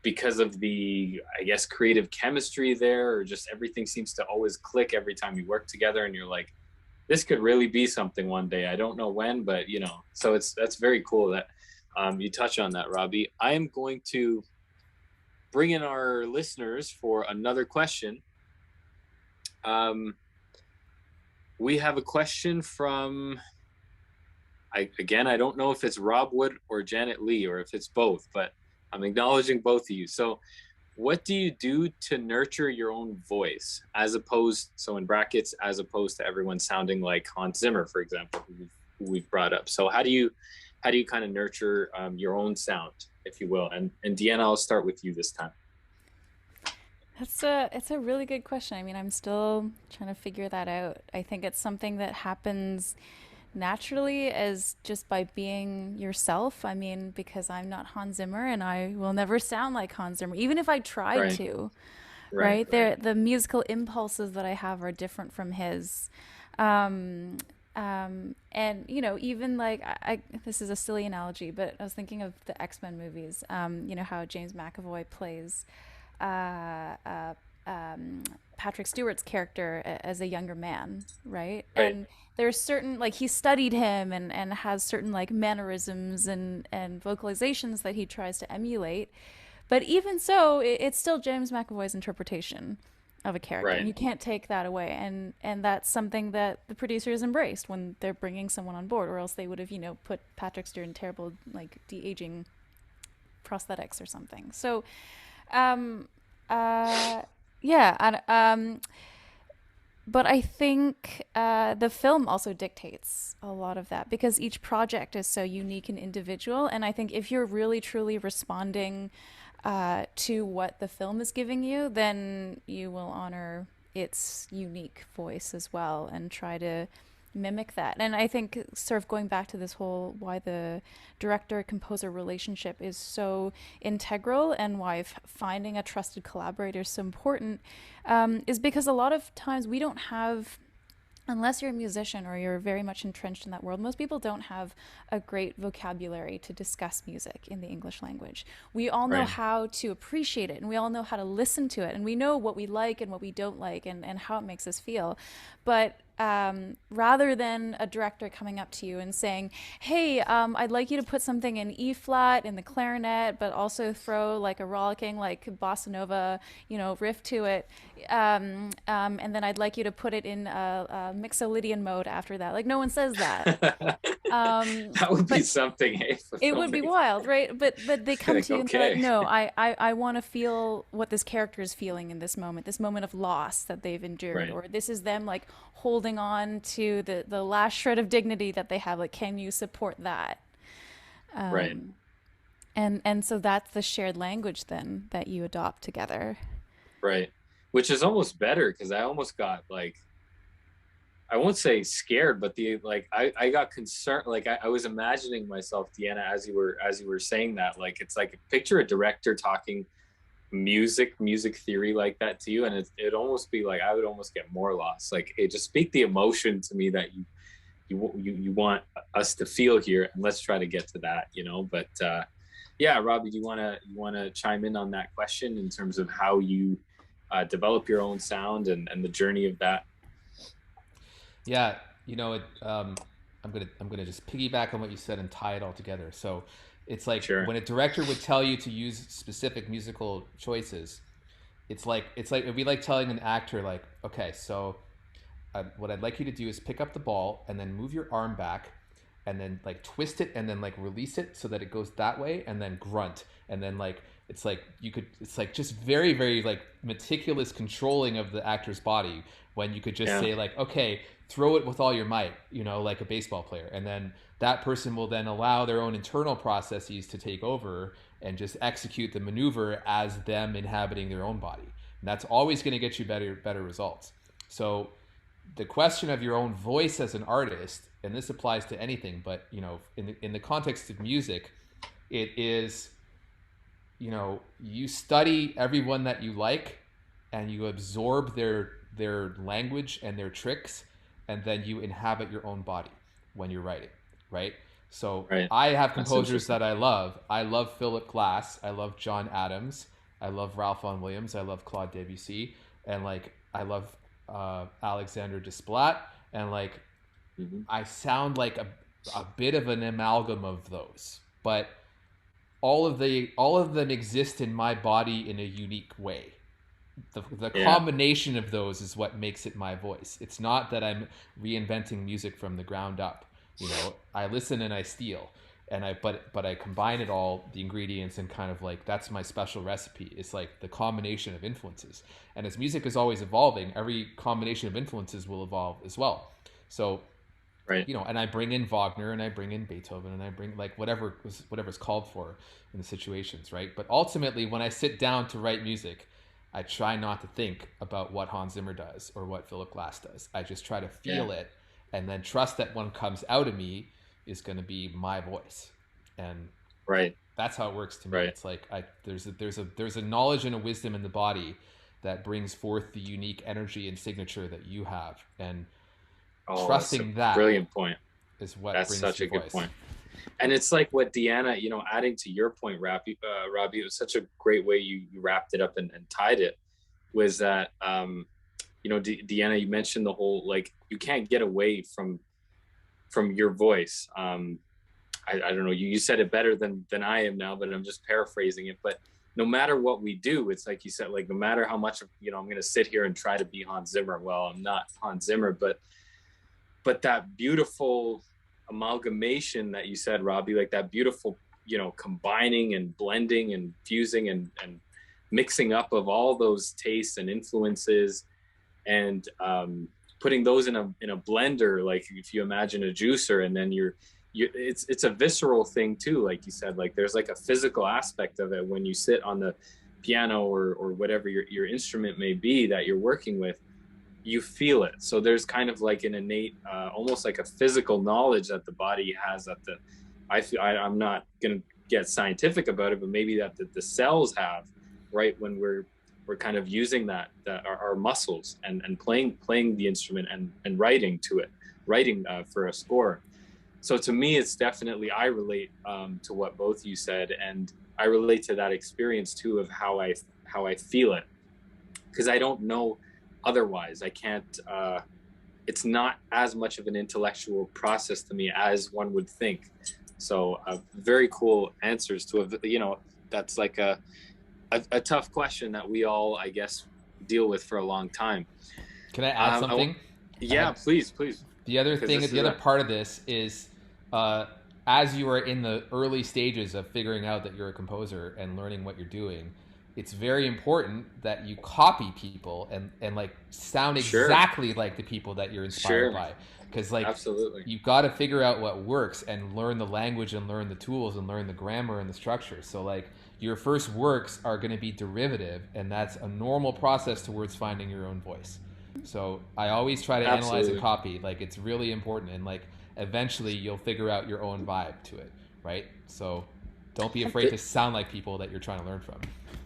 because of the, I guess, creative chemistry there, or just everything seems to always click every time you work together, and you're like, this could really be something one day. I don't know when, but so that's very cool that you touch on that, Robbie. I am going to bring in our listeners for another question. We have a question from, I don't know if it's Rob Wood or Janet Lee, or if it's both, but I'm acknowledging both of you. So what do you do to nurture your own voice, as opposed to everyone sounding like Hans Zimmer, for example, who we've brought up? So how do you kind of nurture your own sound, if you will? And Deanna, I'll start with you this time. It's a really good question. I mean, I'm still trying to figure that out. I think it's something that happens naturally, as just by being yourself. I mean, because I'm not Hans Zimmer, and I will never sound like Hans Zimmer, even if I tried to. Right? The musical impulses that I have are different from his. And even like this is a silly analogy, but I was thinking of the X-Men movies. How James McAvoy plays uh, uh, Patrick Stewart's character as a younger man, right? Right. And there's certain, like, he studied him and has certain like mannerisms and vocalizations that he tries to emulate. But even so, it's still James McAvoy's interpretation of a character, and Right. you can't take that away. And that's something that the producers embraced when they're bringing someone on board, or else they would have put Patrick Stewart in terrible like de-aging prosthetics or something. So, um, uh, yeah, but I think the film also dictates a lot of that because each project is so unique and individual. And I think if you're really truly responding to what the film is giving you, then you will honor its unique voice as well and try to mimic that. And I think sort of going back to this whole why the director composer relationship is so integral and why finding a trusted collaborator is so important, is because a lot of times we don't have, unless you're a musician or you're very much entrenched in that world, most people don't have a great vocabulary to discuss music in the English language. We all know Right. how to appreciate it, and we all know how to listen to it, and we know what we like and what we don't like, and how it makes us feel. But rather than a director coming up to you and saying, hey, I'd like you to put something in E flat in the clarinet, but also throw like a rollicking, like bossa nova, riff to it. And then I'd like you to put it in a Mixolydian mode after that. Like, no one says that. That would be But something, hey, for it would be filmmaking. wild, right? But they come Like, to you and they're like, okay. no, I want to feel what this character is feeling in this moment of loss that they've endured, Right. or this is them like holding on to the last shred of dignity that they have. Like, can you support that? Right. Um, and so that's the shared language then that you adopt together. Right. Which is almost better because I almost got like, I won't say scared, but I got concerned. Like I was imagining myself, Deanna, as you were saying that. Like it's like picture a director talking music theory like that to you, and it'd almost be like I would almost get more lost. Like, hey, just speak the emotion to me that you want us to feel here, and let's try to get to that. But yeah, Robbie, do you wanna chime in on that question in terms of how you develop your own sound and the journey of that? Yeah, I'm gonna just piggyback on what you said and tie it all together. So it's like Sure. when a director would tell you to use specific musical choices, it's like it'd be like telling an actor like, okay, so what I'd like you to do is pick up the ball and then move your arm back and then like twist it and then like release it so that it goes that way and then grunt and then like it's like just very very like meticulous controlling of the actor's body when you could just Yeah. say like, okay, throw it with all your might, like a baseball player, and then that person will then allow their own internal processes to take over and just execute the maneuver as them inhabiting their own body, and that's always going to get you better results. So the question of your own voice as an artist, and this applies to anything, but in the context of music, it is, you study everyone that you like, and you absorb their language and their tricks, and then you inhabit your own body when you're writing, right? So Right. I have That's composers interesting. that I love. I love Philip Glass. I love John Adams. I love Ralph Vaughan Williams. I love Claude Debussy, and like I love Alexander Desplat, and like Hmm. I sound like a bit of an amalgam of those, but all of them exist in my body in a unique way. The Yeah. combination of those is what makes it my voice. It's not that I'm reinventing music from the ground up. I listen and I steal, and but I combine it all, the ingredients, and kind of like that's my special recipe. It's like the combination of influences, and as music is always evolving, every combination of influences will evolve as well. So Right. and I bring in Wagner and I bring in Beethoven and I bring like whatever's called for in the situations, right? But ultimately, when I sit down to write music, I try not to think about what Hans Zimmer does or what Philip Glass does. I just try to Yeah. feel it and then trust that what comes out of me is going to be my voice, and Right. that's how it works to me. Right. It's like there's a knowledge and a wisdom in the body that brings forth the unique energy and signature that you have, and Oh, that's a trusting that brilliant point. is what That's brings such your a good voice. point. And it's like what Deanna, adding to your point, Robbie, it was such a great way you wrapped it up and tied it, was that, Deanna, you mentioned the whole, like, you can't get away from your voice. I don't know, you said it better than I am now, but I'm just paraphrasing it. But no matter what we do, it's like you said, like, no matter how much, I'm going to sit here and try to be Hans Zimmer. Well, I'm not Hans Zimmer, but that beautiful amalgamation that you said, Robbie, like that beautiful, combining and blending and fusing and mixing up of all those tastes and influences, and putting those in a blender, like if you imagine a juicer, and then it's a visceral thing too, like you said. Like there's like a physical aspect of it when you sit on the piano or whatever your instrument may be that you're working with. You feel it. So there's kind of like an innate, almost like a physical knowledge that the body has, that I'm not going to get scientific about it, but maybe that the cells have, right, when we're kind of using that our muscles and playing the instrument and writing to it, for a score. So to me, it's definitely, I relate to what both you said, and I relate to that experience too of how I feel it, because I don't know otherwise. I can't. It's not as much of an intellectual process to me as one would think. So very cool answers to that's like a tough question that we all, I guess, deal with for a long time. Can I add something? Yeah, please. The other thing, the other part of this is, as you are in the early stages of figuring out that you're a composer and learning what you're doing, it's very important that you copy people and like sound exactly like the people that you're inspired by. Because like, absolutely, you've got to figure out what works and learn the language and learn the tools and learn the grammar and the structure. So like your first works are going to be derivative, and that's a normal process towards finding your own voice. So I always try to analyze and copy. Like it's really important, and like eventually you'll figure out your own vibe to it, right? So don't be afraid to sound like people that you're trying to learn from.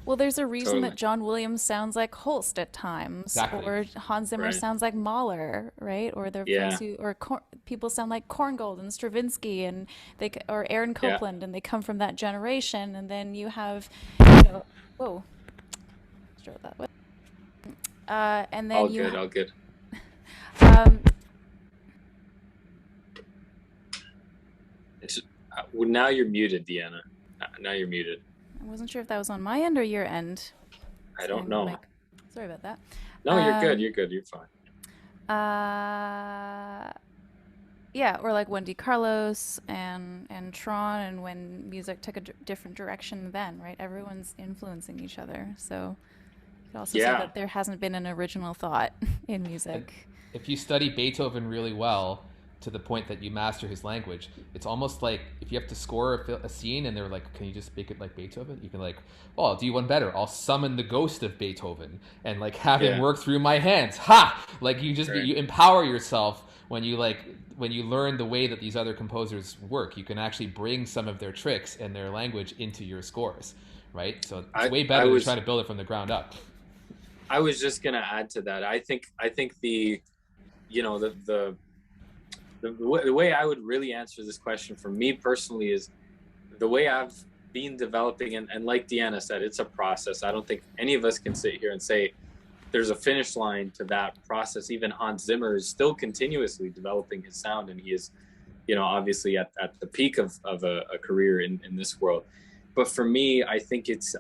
Well, there's a reason that John Williams sounds like Holst at times, or Hans Zimmer sounds like Mahler, right? Or people sound like Korngold and Stravinsky, and or Aaron Copland, and they come from that generation. And then you have, whoa, let's that way. And then all good. Well, now you're muted, Deanna. Now you're muted. I wasn't sure if that was on my end or your end. I don't know. Sorry about that. No, you're good. You're good. You're fine. Yeah, or like Wendy Carlos and Tron, and when music took a different direction then, right? Everyone's influencing each other. So you could also say that there hasn't been an original thought in music. If you study Beethoven really well, to the point that you master his language, it's almost like if you have to score a scene and they're like, can you just make it like Beethoven? You can like, oh, I'll do one better. I'll summon the ghost of Beethoven and like have him work through my hands. Ha! Like you just you empower yourself when you learn the way that these other composers work. You can actually bring some of their tricks and their language into your scores, right? So it's way better than trying to build it from the ground up. I was just gonna add to that. I think the way I would really answer this question for me personally is the way I've been developing, and like Deanna said, it's a process. I don't think any of us can sit here and say there's a finish line to that process. Even Hans Zimmer is still continuously developing his sound, and he is, obviously at the peak of a career in this world. But for me, I think it's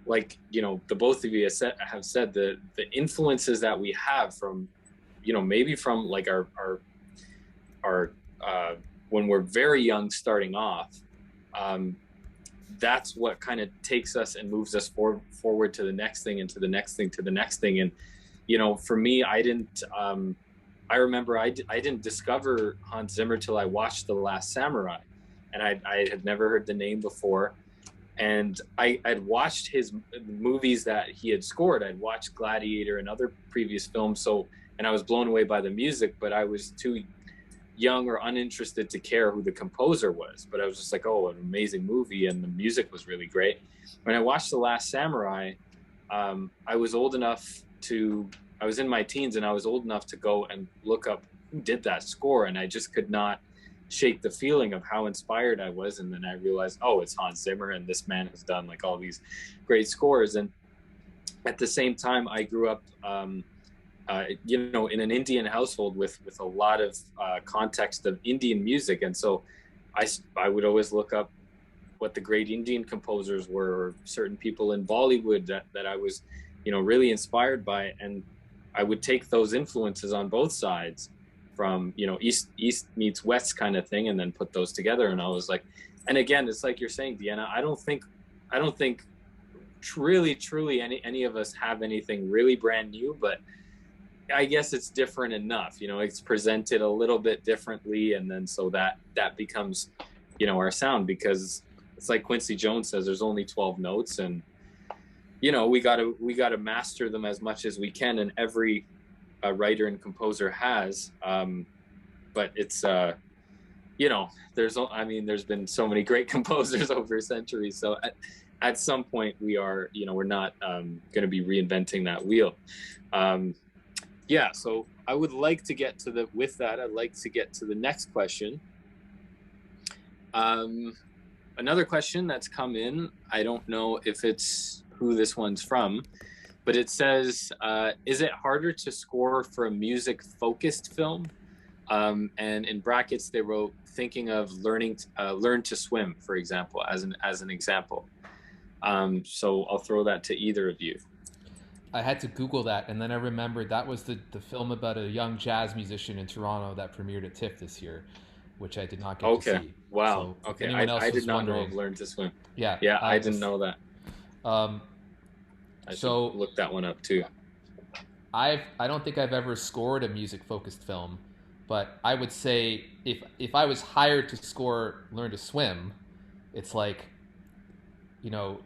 like, the both of you have said the influences that we have from, maybe from like our when we're very young starting off, that's what kind of takes us and moves us forward to the next thing and to the next thing to the next thing. And for me, I remember I didn't discover Hans Zimmer till I watched The Last Samurai, and I had never heard the name before. And I'd watched his movies that he had scored. I'd watched Gladiator and other previous films, and I was blown away by the music, but I was too young or uninterested to care who the composer was. But I was just like, oh, an amazing movie, and the music was really great. When I watched The Last Samurai, I was old enough to in my teens, and I was old enough to go and look up who did that score, and I just could not shake the feeling of how inspired I was. And then I realized, oh, it's Hans Zimmer, and this man has done like all these great scores. And at the same time, I grew up, you know, in an Indian household with a lot of context of Indian music, and so I would always look up what the great Indian composers were, or certain people in Bollywood that I was, you know, really inspired by, and I would take those influences on both sides, from, you know, east meets west kind of thing, and then put those together. And I was like, and again, it's like you're saying, Deanna, I don't think truly any of us have anything really brand new, but I guess it's different enough, you know, it's presented a little bit differently, and then so that becomes, you know, our sound, because it's like Quincy Jones says, there's only 12 notes, and you know, we gotta master them as much as we can, and every writer and composer has, but it's you know, there's been so many great composers over centuries, so at some point we are, you know, we're not going to be reinventing that wheel. Yeah, so I would like to get to I'd like to get to the next question. Another question that's come in, I don't know if it's who this one's from, but it says, is it harder to score for a music-focused film? And in brackets, they wrote, thinking of learn to swim, for example, as an example. So I'll throw that to either of you. I had to Google that, and then I remembered that was the film about a young jazz musician in Toronto that premiered at TIFF this year, which I did not get to see. Wow. So okay. I did not know of Learn to Swim. Yeah. Yeah, I didn't know that. I should look that one up too. I don't think I've ever scored a music-focused film, but I would say if I was hired to score Learn to Swim, it's like, you know,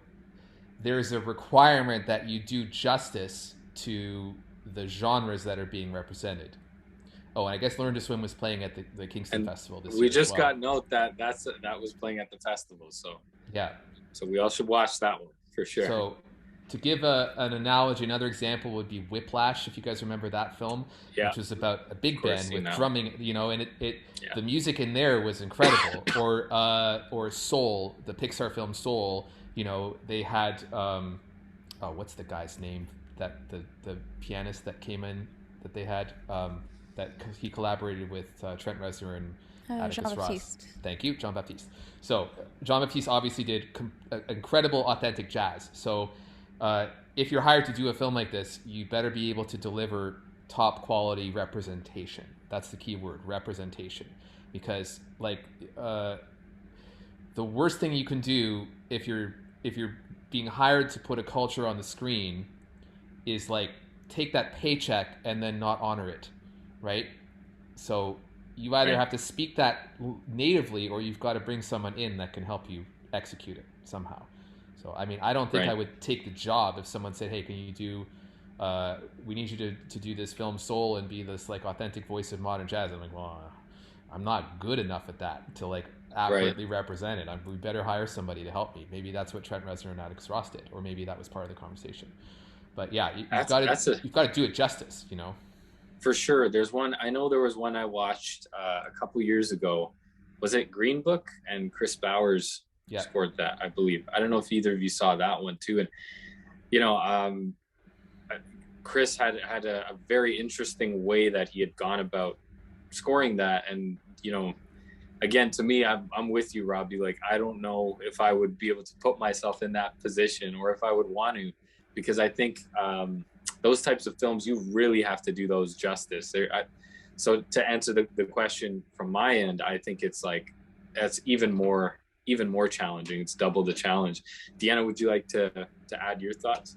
there's a requirement that you do justice to the genres that are being represented. Oh, and I guess Learn to Swim was playing at the Kingston Festival this year. We just got note that was playing at the festival. So yeah. So we all should watch that one for sure. So to give an analogy, another example would be Whiplash, if you guys remember that film, which was about a big band with drumming, you know, and the music in there was incredible. Or Soul, the Pixar film Soul, you know, they had what's the guy's name, that the pianist that came in that they had, that he collaborated with Trent Reznor and Atticus Ross. Thank you, John Baptiste. So John Baptiste obviously did incredible authentic jazz. So if you're hired to do a film like this, you better be able to deliver top quality representation. That's the key word, representation. Because like the worst thing you can do if you're being hired to put a culture on the screen is like take that paycheck and then not honor it, right? So you either have to speak that natively, or you've got to bring someone in that can help you execute it somehow. So, I mean, I don't think I would take the job if someone said, hey, can you do, we need you to do this film Soul and be this like authentic voice of modern jazz. I'm like, well, I'm not good enough at that to like accurately represent it. We better hire somebody to help me. Maybe that's what Trent Reznor and Atticus Ross did, or maybe that was part of the conversation. But yeah, you've got to do it justice, you know? For sure. There's one, I know there was one I watched a couple years ago. Was it Green Book? And Chris Bowers scored that, I believe. I don't know if either of you saw that one too. And, you know, Chris had a very interesting way that he had gone about scoring that. And, you know, again, to me, I'm with you, Robbie. Like, I don't know if I would be able to put myself in that position, or if I would want to, because I think those types of films, you really have to do those justice. So to answer the question from my end, I think it's like, that's even more challenging. It's double the challenge. Deanna, would you like to add your thoughts?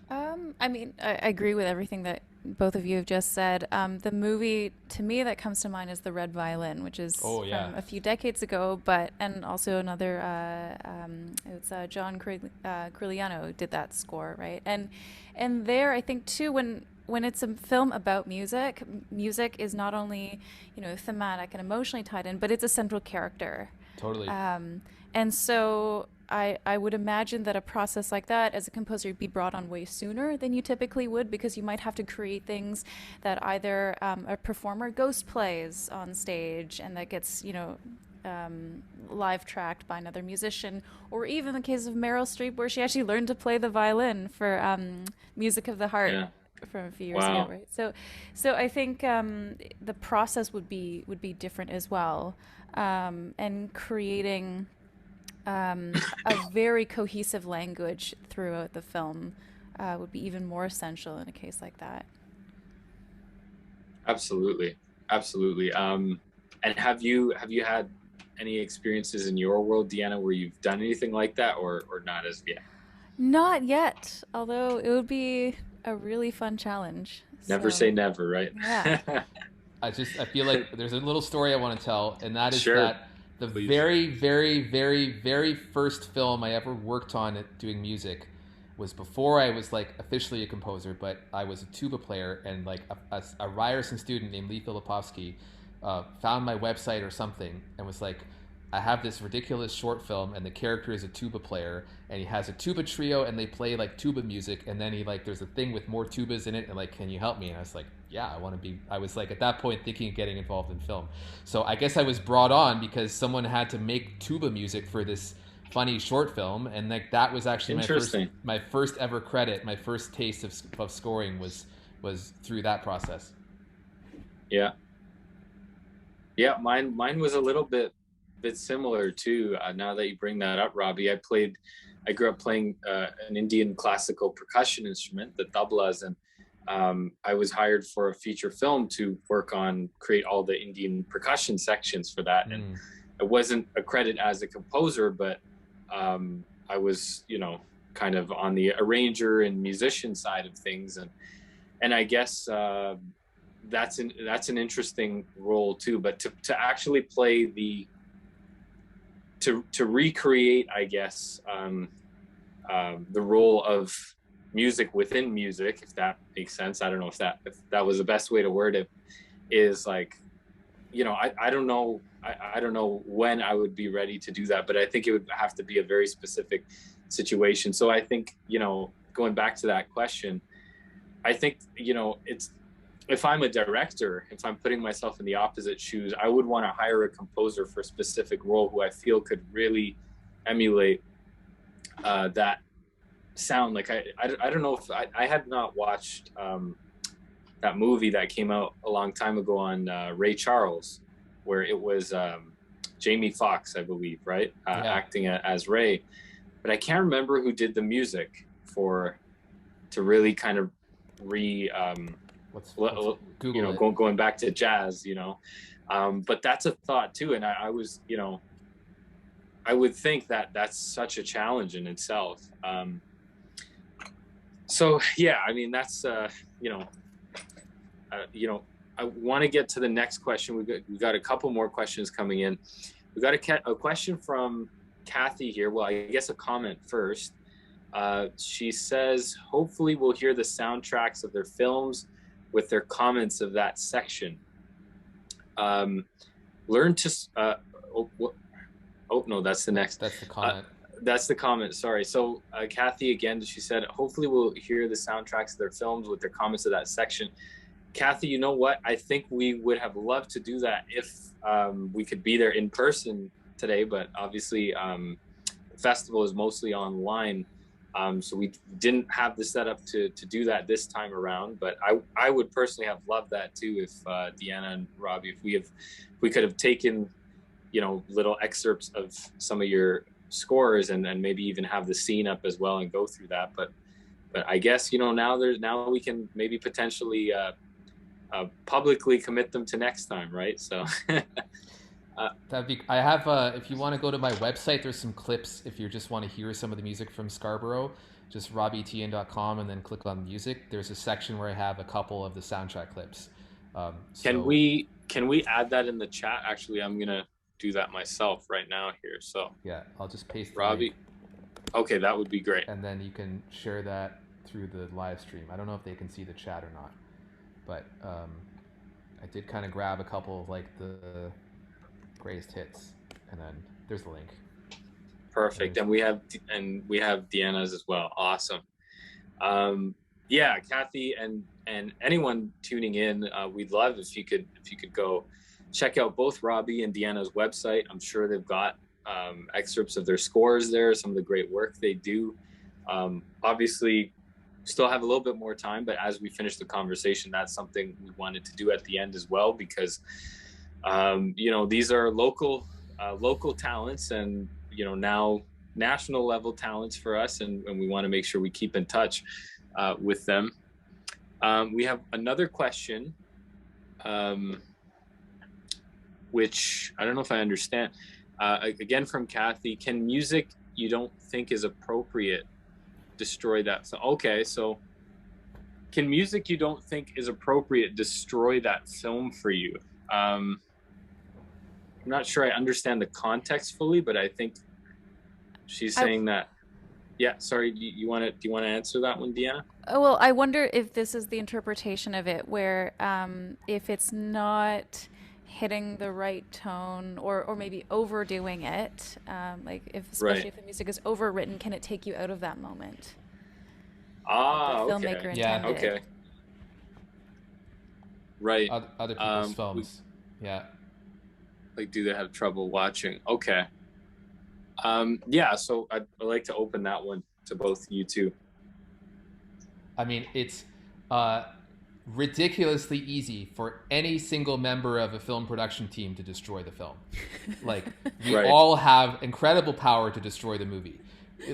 I mean, I agree with everything that both of you have just said. The movie to me that comes to mind is The Red Violin, which is from a few decades ago, and also another, it's John Curigliano did that score, right? And there, I think too, when it's a film about music is not only, you know, thematic and emotionally tied in, but it's a central character. Totally. And so I would imagine that a process like that, as a composer, you'd be brought on way sooner than you typically would, because you might have to create things that either a performer ghost plays on stage and that gets, live tracked by another musician, or even the case of Meryl Streep, where she actually learned to play the violin for Music of the Heart Yeah. from a few years ago, Wow. right? So I think the process would be different as well, and creating a very cohesive language throughout the film would be even more essential in a case like that. Absolutely. Absolutely. And have you had any experiences in your world, Deanna, where you've done anything like that, or not as yet? Not yet, although it would be a really fun challenge. Never So, say never, right? yeah. I feel like there's a little story I want to tell, and that is Sure, that the please. very, very, very, very first film I ever worked on doing music was before I was like officially a composer, but I was a tuba player, and like a Ryerson student named Lee Filipovsky found my website or something and was like, I have this ridiculous short film, and the character is a tuba player, and he has a tuba trio, and they play like tuba music, and then he like there's a thing with more tubas in it, and like, can you help me? And I was like, yeah, I want to be. I was like at that point thinking of getting involved in film, so I guess I was brought on because someone had to make tuba music for this funny short film, and like that was actually Interesting. my first ever credit, my first taste of scoring was through that process. Yeah. Yeah, mine was a little bit similar too. Now that you bring that up, Robbie, I grew up playing an Indian classical percussion instrument, the tablas, and I was hired for a feature film to create all the Indian percussion sections for that. And it wasn't a credit as a composer, but I was, kind of on the arranger and musician side of things, and I guess that's an interesting role too. But to actually play to recreate, I guess, the role of music within music, if that makes sense. I don't know if that was the best way to word it. Is like, I don't know. I don't know when I would be ready to do that, but I think it would have to be a very specific situation. So I think, going back to that question, I think, it's, if I'm a director, if I'm putting myself in the opposite shoes, I would want to hire a composer for a specific role who I feel could really emulate that sound. Like I don't know if I had not watched that movie that came out a long time ago on Ray Charles, where it was Jamie Foxx, I believe, right? Yeah. Acting as Ray. But I can't remember who did the music to really kind of Let's Google it. going back to jazz, but that's a thought too. And I was, I would think that that's such a challenge in itself. So yeah, I mean, that's, I want to get to the next question. We got a couple more questions coming in. We got a question from Kathy here. Well, I guess a comment first. She says, hopefully we'll hear the soundtracks of their films with their comments of that section. Learn to, no, that's the next. That's the comment. That's the comment, sorry. So Kathy, again, she said, hopefully we'll hear the soundtracks of their films with their comments of that section. Kathy, you know what? I think we would have loved to do that if we could be there in person today, but obviously the festival is mostly online. So we didn't have the setup to do that this time around, but I would personally have loved that too if Deanna and Robbie, if we could have taken, little excerpts of some of your scores and maybe even have the scene up as well and go through that. But I guess, now we can maybe potentially publicly commit them to next time, right? So I have if you want to go to my website, there's some clips if you just want to hear some of the music from Scarborough, just robbieteehan.com and then click on music. There's a section where I have a couple of the soundtrack clips. Can we add that in the chat? Actually, I'm gonna do that myself right now here. So yeah, I'll just paste Robbie. Okay, that would be great. And then you can share that through the live stream. I don't know if they can see the chat or not, but I did kind of grab a couple of like the greatest hits, and then there's the link. Perfect. And we have Deanna's as well. Awesome. Yeah, Kathy and anyone tuning in, we'd love if you could go check out both Robbie and Deanna's website. I'm sure they've got excerpts of their scores there, some of the great work they do. Obviously, still have a little bit more time, but as we finish the conversation, that's something we wanted to do at the end as well, because you know, these are local talents, and you know, now national level talents for us, and we want to make sure we keep in touch with them. We have another question, which I don't know if I understand. Again, from Kathy: can music you don't think is appropriate destroy that? So, okay, so can music you don't think is appropriate destroy that film for you? I'm not sure I understand the context fully, but I think she's saying that. Yeah, sorry, do you want to answer that one, Deanna? Well, I wonder if this is the interpretation of it, where if it's not hitting the right tone, or maybe overdoing it, like especially if the music is overwritten, can it take you out of that moment? Ah, the filmmaker okay. intended. Okay. Right. Other people's films. Yeah. Like, do they have trouble watching? Okay. Yeah, so I'd like to open that one to both you two. I mean, it's ridiculously easy for any single member of a film production team to destroy the film. Like, we all have incredible power to destroy the movie.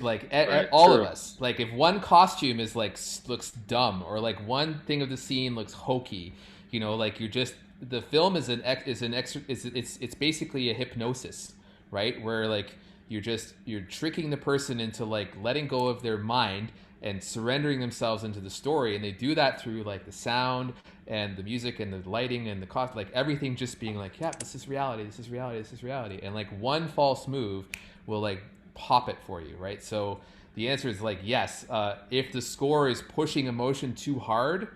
Like, all of us. Like, if one costume is like looks dumb, or like one thing of the scene looks hokey, you know, like, you're just, the film is it's basically a hypnosis, right? Where like you're tricking the person into like letting go of their mind and surrendering themselves into the story, and they do that through like the sound and the music and the lighting and the cost, like everything just being like, yeah, this is reality, this is reality, this is reality, and like one false move will like pop it for you, right? So the answer is like, yes, if the score is pushing emotion too hard,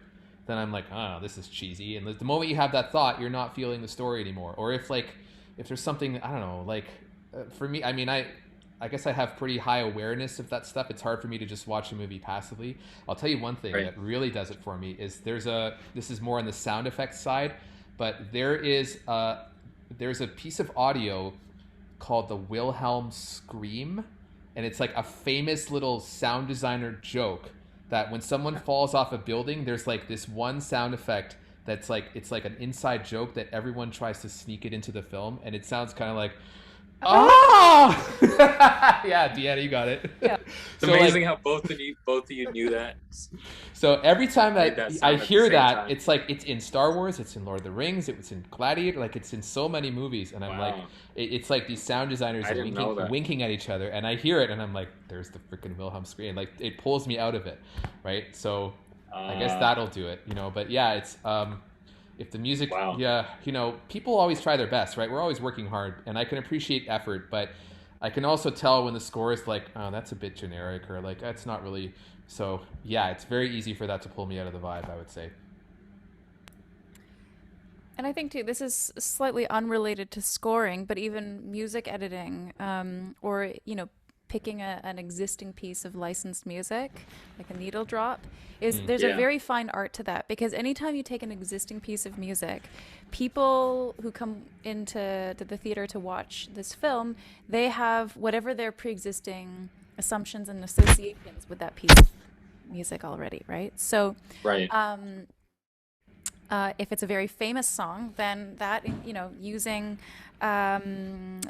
then I'm like, oh, this is cheesy. And the moment you have that thought, you're not feeling the story anymore. Or if there's something, I don't know, like for me, I mean, I guess I have pretty high awareness of that stuff. It's hard for me to just watch a movie passively. I'll tell you one thing that really does it for me is this is more on the sound effects side, but there's a piece of audio called the Wilhelm scream. And it's like a famous little sound designer joke that when someone falls off a building, there's like this one sound effect that's like, it's like an inside joke that everyone tries to sneak it into the film, and it sounds kind of like, oh! Yeah, Deanna, you got it. Yeah. It's amazing how both of you knew that. So every time I hear that, it's like, it's in Star Wars, it's in Lord of the Rings, it's in Gladiator, like it's in so many movies, and I'm like, it's like these sound designers are winking at each other, and I hear it, and I'm like, there's the freaking Wilhelm scream. Like, it pulls me out of it, right? So I guess that'll do it, you know. But yeah, it's if the music, yeah, you know, people always try their best, right? We're always working hard, and I can appreciate effort, but I can also tell when the score is like, oh, that's a bit generic, or like, that's not really. So yeah, it's very easy for that to pull me out of the vibe, I would say. And I think too, this is slightly unrelated to scoring, but even music editing, or, you know, picking an existing piece of licensed music, like a needle drop, there's a very fine art to that, because anytime you take an existing piece of music, people who come into the theater to watch this film, they have whatever their pre-existing assumptions and associations with that piece of music already, right? So if it's a very famous song, then that, you know, using Arvo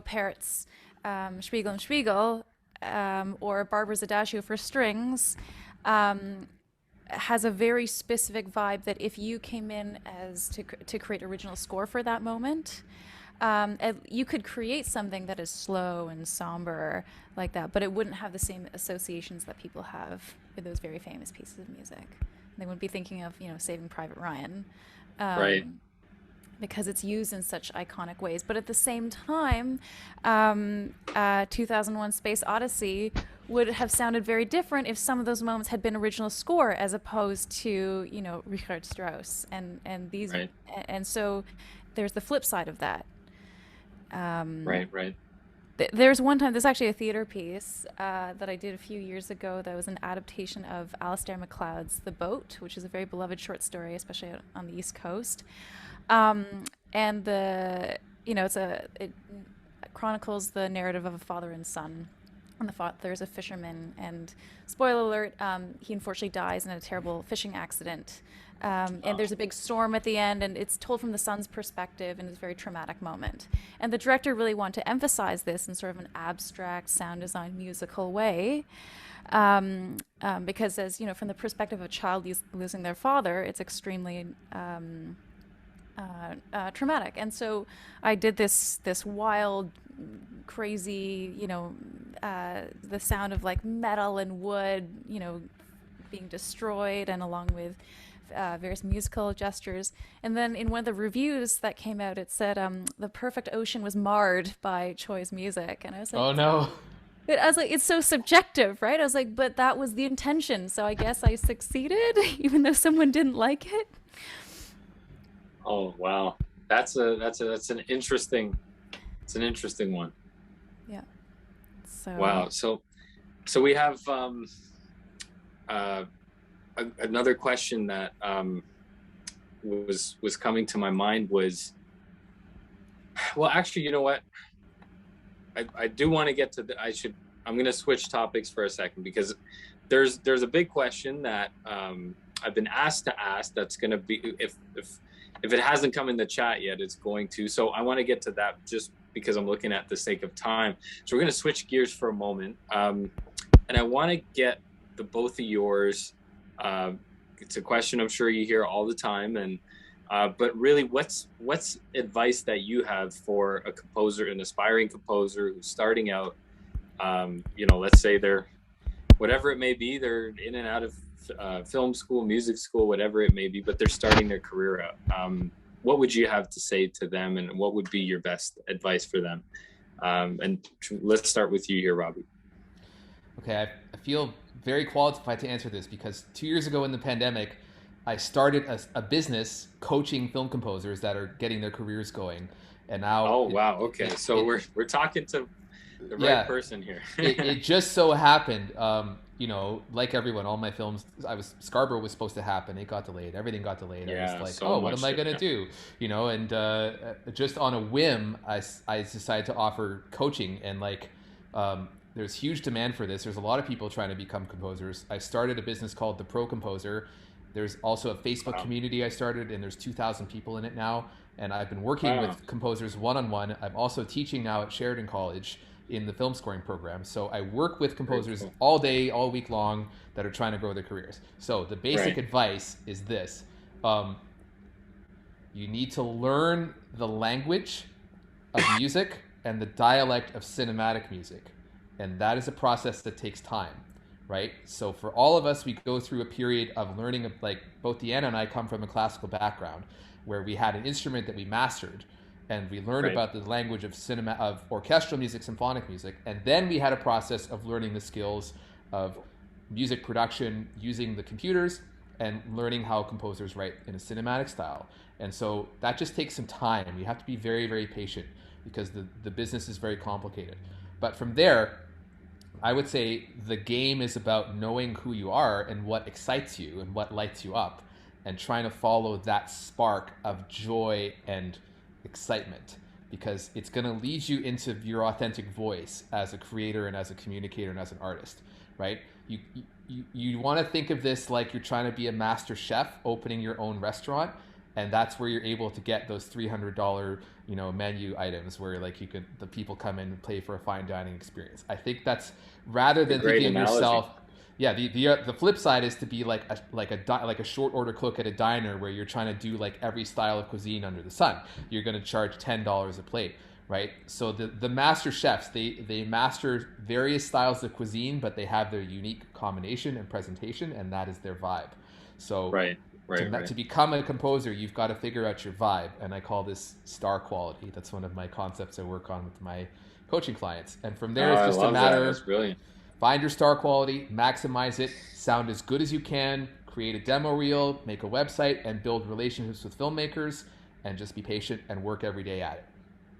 Pärt's Spiegel and Spiegel, or Barbara's Adagio for strings, has a very specific vibe that if you came in as to create original score for that moment, you could create something that is slow and somber like that, but it wouldn't have the same associations that people have with those very famous pieces of music. They wouldn't be thinking of, you know, Saving Private Ryan. Because it's used in such iconic ways. But at the same time, 2001 Space Odyssey would have sounded very different if some of those moments had been original score as opposed to, you know, Richard Strauss. And these, and so there's the flip side of that. There's one time, there's actually a theater piece that I did a few years ago that was an adaptation of Alistair MacLeod's The Boat, which is a very beloved short story, especially on the East Coast. Um, and it chronicles the narrative of a father and son. And the father is a fisherman, and spoiler alert, he unfortunately dies in a terrible fishing accident. And there's a big storm at the end, and it's told from the son's perspective, and it's a very traumatic moment. And the director really wanted to emphasize this in sort of an abstract sound design musical way, because as you know, from the perspective of a child losing their father, it's extremely traumatic. And so I did this wild, crazy, the sound of like metal and wood, being destroyed, and along with various musical gestures. And then in one of the reviews that came out, it said the perfect ocean was marred by Choi's music. And I was like, Oh no. I was like, it's so subjective, right? I was like, but that was the intention. So I guess I succeeded, even though someone didn't like it. Oh, wow. That's an interesting one. Yeah. So Wow. So we have another question that was coming to my mind was, well, actually, you know what? I do want to get to I'm going to switch topics for a second, because there's a big question that I've been asked to ask that's going to be, if it hasn't come in the chat yet, it's going to. So I want to get to that just because I'm looking at the sake of time. So we're going to switch gears for a moment. And I want to get the both of yours. It's a question I'm sure you hear all the time. And but really, what's advice that you have for a composer, an aspiring composer who's starting out? Let's say they're, whatever it may be, they're in and out of film school, music school, whatever it may be, but they're starting their career out. What would you have to say to them, and what would be your best advice for them? And let's start with you here, Robbie. Okay, I feel very qualified to answer this because 2 years ago in the pandemic, I started a business coaching film composers that are getting their careers going, and now. Oh wow! Okay, so we're talking to the right person here. it just so happened, like everyone, all my films, Scarborough was supposed to happen. It got delayed. Everything got delayed. Yeah, I was like, so what am I going to do? And just on a whim, I decided to offer coaching, and there's huge demand for this. There's a lot of people trying to become composers. I started a business called The Pro Composer. There's also a Facebook community I started, and there's 2,000 people in it now. And I've been working with composers one-on-one. I'm also teaching now at Sheridan College in the film scoring program. So I work with composers all day, all week long that are trying to grow their careers. So the basic advice is this. You need to learn the language of music and the dialect of cinematic music. And that is a process that takes time, right? So for all of us, we go through a period of learning, like both Deanna and I come from a classical background where we had an instrument that we mastered, and we learned about the language of of orchestral music, symphonic music, and then we had a process of learning the skills of music production using the computers and learning how composers write in a cinematic style. And so that just takes some time. You have to be very, very patient because the business is very complicated. But from there, I would say the game is about knowing who you are and what excites you and what lights you up, and trying to follow that spark of joy and excitement, because it's going to lead you into your authentic voice as a creator and as a communicator and as an artist, right? You want to think of this like you're trying to be a master chef opening your own restaurant, and that's where you're able to get those $300 menu items where the people come in and pay for a fine dining experience. I think that's, rather than thinking of yourself. Yeah, the flip side is to be like a short order cook at a diner where you're trying to do every style of cuisine under the sun. You're going to charge $10 a plate, right? So the master chefs, they master various styles of cuisine, but they have their unique combination and presentation, and that is their vibe. So to become a composer, you've got to figure out your vibe, and I call this star quality. That's one of my concepts I work on with my coaching clients, and from there it's just a matter. That's brilliant. Find your star quality, maximize it, sound as good as you can, create a demo reel, make a website, and build relationships with filmmakers, and just be patient and work every day at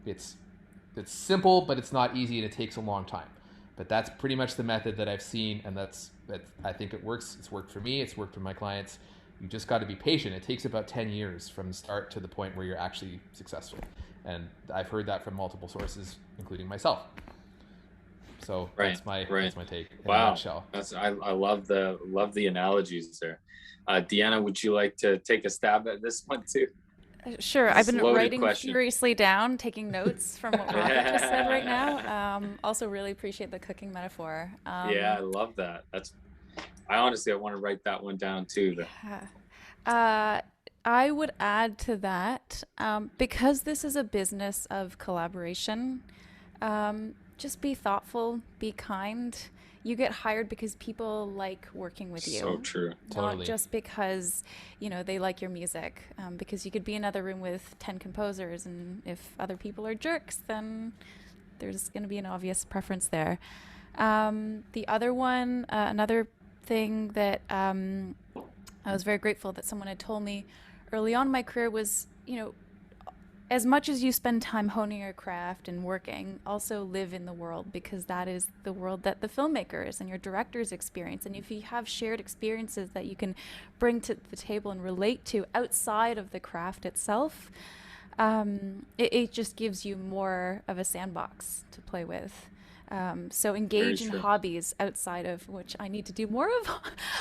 it. it's simple, but it's not easy, and it takes a long time. But that's pretty much the method that I've seen, and that I think it works. It's worked for me. It's worked for my clients. You just got to be patient. It takes about 10 years from the start to the point where you're actually successful. And I've heard that from multiple sources, including myself. So that's my take in a nutshell. I love the analogies there. Deanna, would you like to take a stab at this one too? Sure. I've been writing furiously down, taking notes from what Robbie just said right now. Also really appreciate the cooking metaphor. Yeah, I love that. I want to write that one down too. I would add to that, because this is a business of collaboration, just be thoughtful, be kind. You get hired because people like working with you. So true. Not just because, they like your music. Because you could be in another room with 10 composers, and if other people are jerks, then there's going to be an obvious preference there. The other one, another thing that I was very grateful that someone had told me early on in my career was, as much as you spend time honing your craft and working, also live in the world, because that is the world that the filmmakers and your directors experience. And if you have shared experiences that you can bring to the table and relate to outside of the craft itself, it just gives you more of a sandbox to play with. So engage in hobbies outside of, which I need to do more of.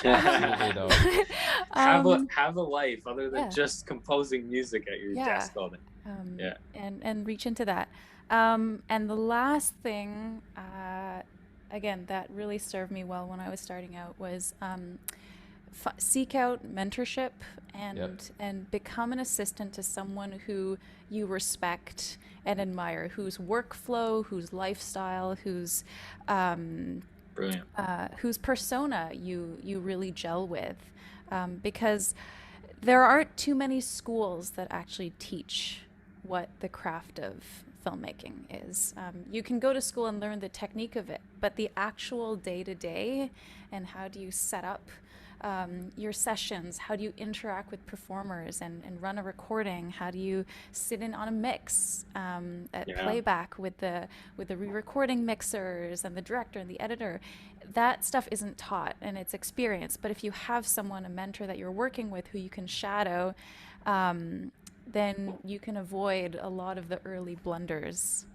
Have a life other than just composing music at your desk all day. And reach into that. And the last thing, again, that really served me well when I was starting out was seek out mentorship and become an assistant to someone who you respect and admire, whose workflow, whose lifestyle, whose persona you really gel with, because there aren't too many schools that actually teach what the craft of filmmaking is. You can go to school and learn the technique of it, but the actual day-to-day and how do you set up your sessions, how do you interact with performers and run a recording, how do you sit in on a mix at playback with the re-recording mixers and the director and the editor, that stuff isn't taught, and it's experience. But if you have someone, a mentor that you're working with who you can shadow, then you can avoid a lot of the early blunders.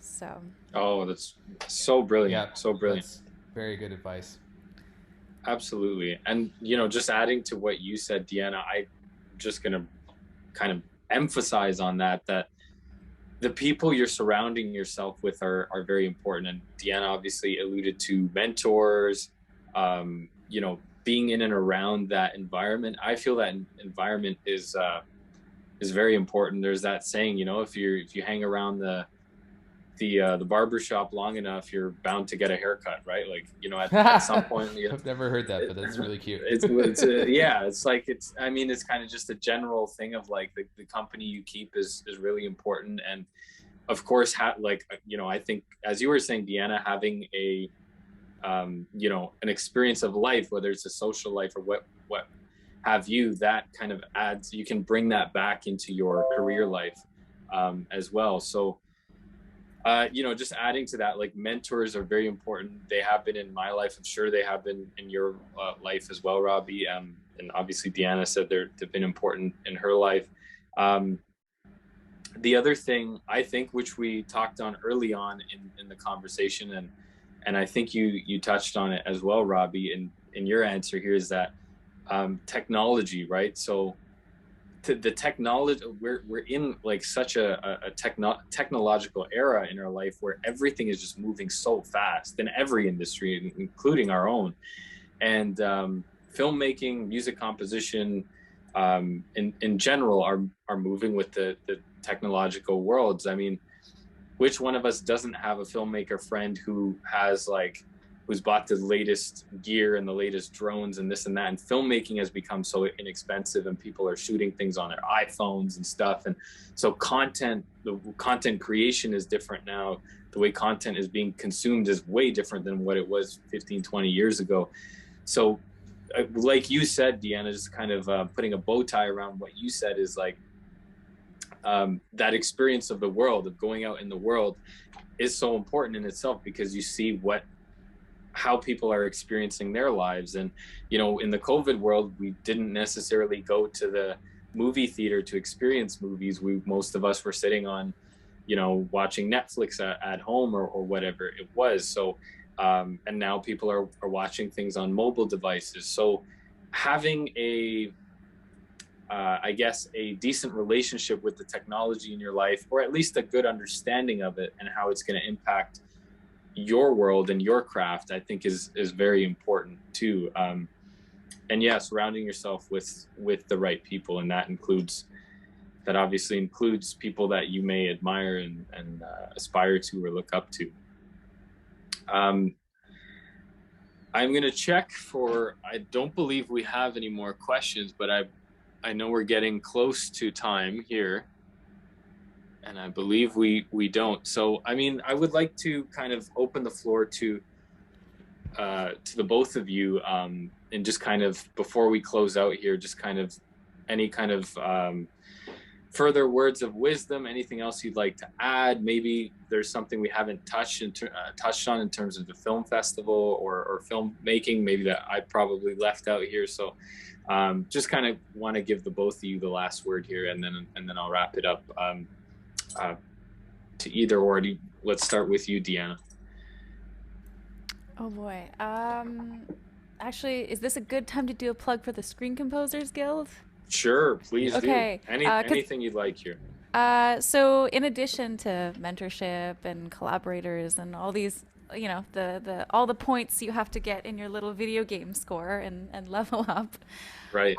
So that's so brilliant. So brilliant. That's very good advice. Absolutely. And just adding to what you said, Deanna, I'm just gonna kind of emphasize on that the people you're surrounding yourself with are very important. And Deanna obviously alluded to mentors, being in and around that environment. I feel that environment is very important. There's that saying, if you hang around the barber shop long enough, you're bound to get a haircut, right? Like, at some point. I've never heard that, but that's really cute. It's kind of just a general thing of like the company you keep is really important. And of course, I think, as you were saying, Deanna, having an experience of life, whether it's a social life or what have you, that kind of adds, you can bring that back into your career life as well. So, just adding to that, like, mentors are very important. They have been in my life. I'm sure they have been in your life as well, Robbie. And obviously Deanna said they've been important in her life. The other thing, I think, which we talked on early on in the conversation, and I think you touched on it as well, Robbie, in your answer here, is that technology, right? So the technology, we're in like such a technological era in our life where everything is just moving so fast in every industry, including our own. And filmmaking, music composition, in general are moving with the technological worlds. I mean, which one of us doesn't have a filmmaker friend who's bought the latest gear and the latest drones and this and that? And filmmaking has become so inexpensive, and people are shooting things on their iPhones and stuff. And so the content creation is different now. The way content is being consumed is way different than what it was 15, 20 years ago. So like you said, Deanna, just kind of putting a bow tie around what you said, is like, that experience of the world, of going out in the world, is so important in itself, because you see how people are experiencing their lives. And, you know, in the COVID world, we didn't necessarily go to the movie theater to experience movies. Most of us were sitting on, you know, watching Netflix at home or whatever it was. So, and now people are watching things on mobile devices. So having I guess, a decent relationship with the technology in your life, or at least a good understanding of it and how it's going to impact your world and your craft, I think is very important too. And yeah, surrounding yourself with the right people, and that obviously includes people that you may admire and aspire to or look up to. I'm going to check for, I don't believe we have any more questions, but I know we're getting close to time here, and I believe we don't. So, I mean, I would like to kind of open the floor to the both of you, and just kind of, before we close out here, just kind of any kind of further words of wisdom, anything else you'd like to add. Maybe there's something we haven't touched on in terms of the film festival or filmmaking, maybe that I probably left out here. So just kind of want to give the both of you the last word here, and then I'll wrap it up. To either or, let's start with you, Deanna. Oh boy. Actually, is this a good time to do a plug for the Screen Composers Guild? Sure, please okay. do. Anything you'd like here. So in addition to mentorship and collaborators and all these, you know, all the points you have to get in your little video game score and level up. Right.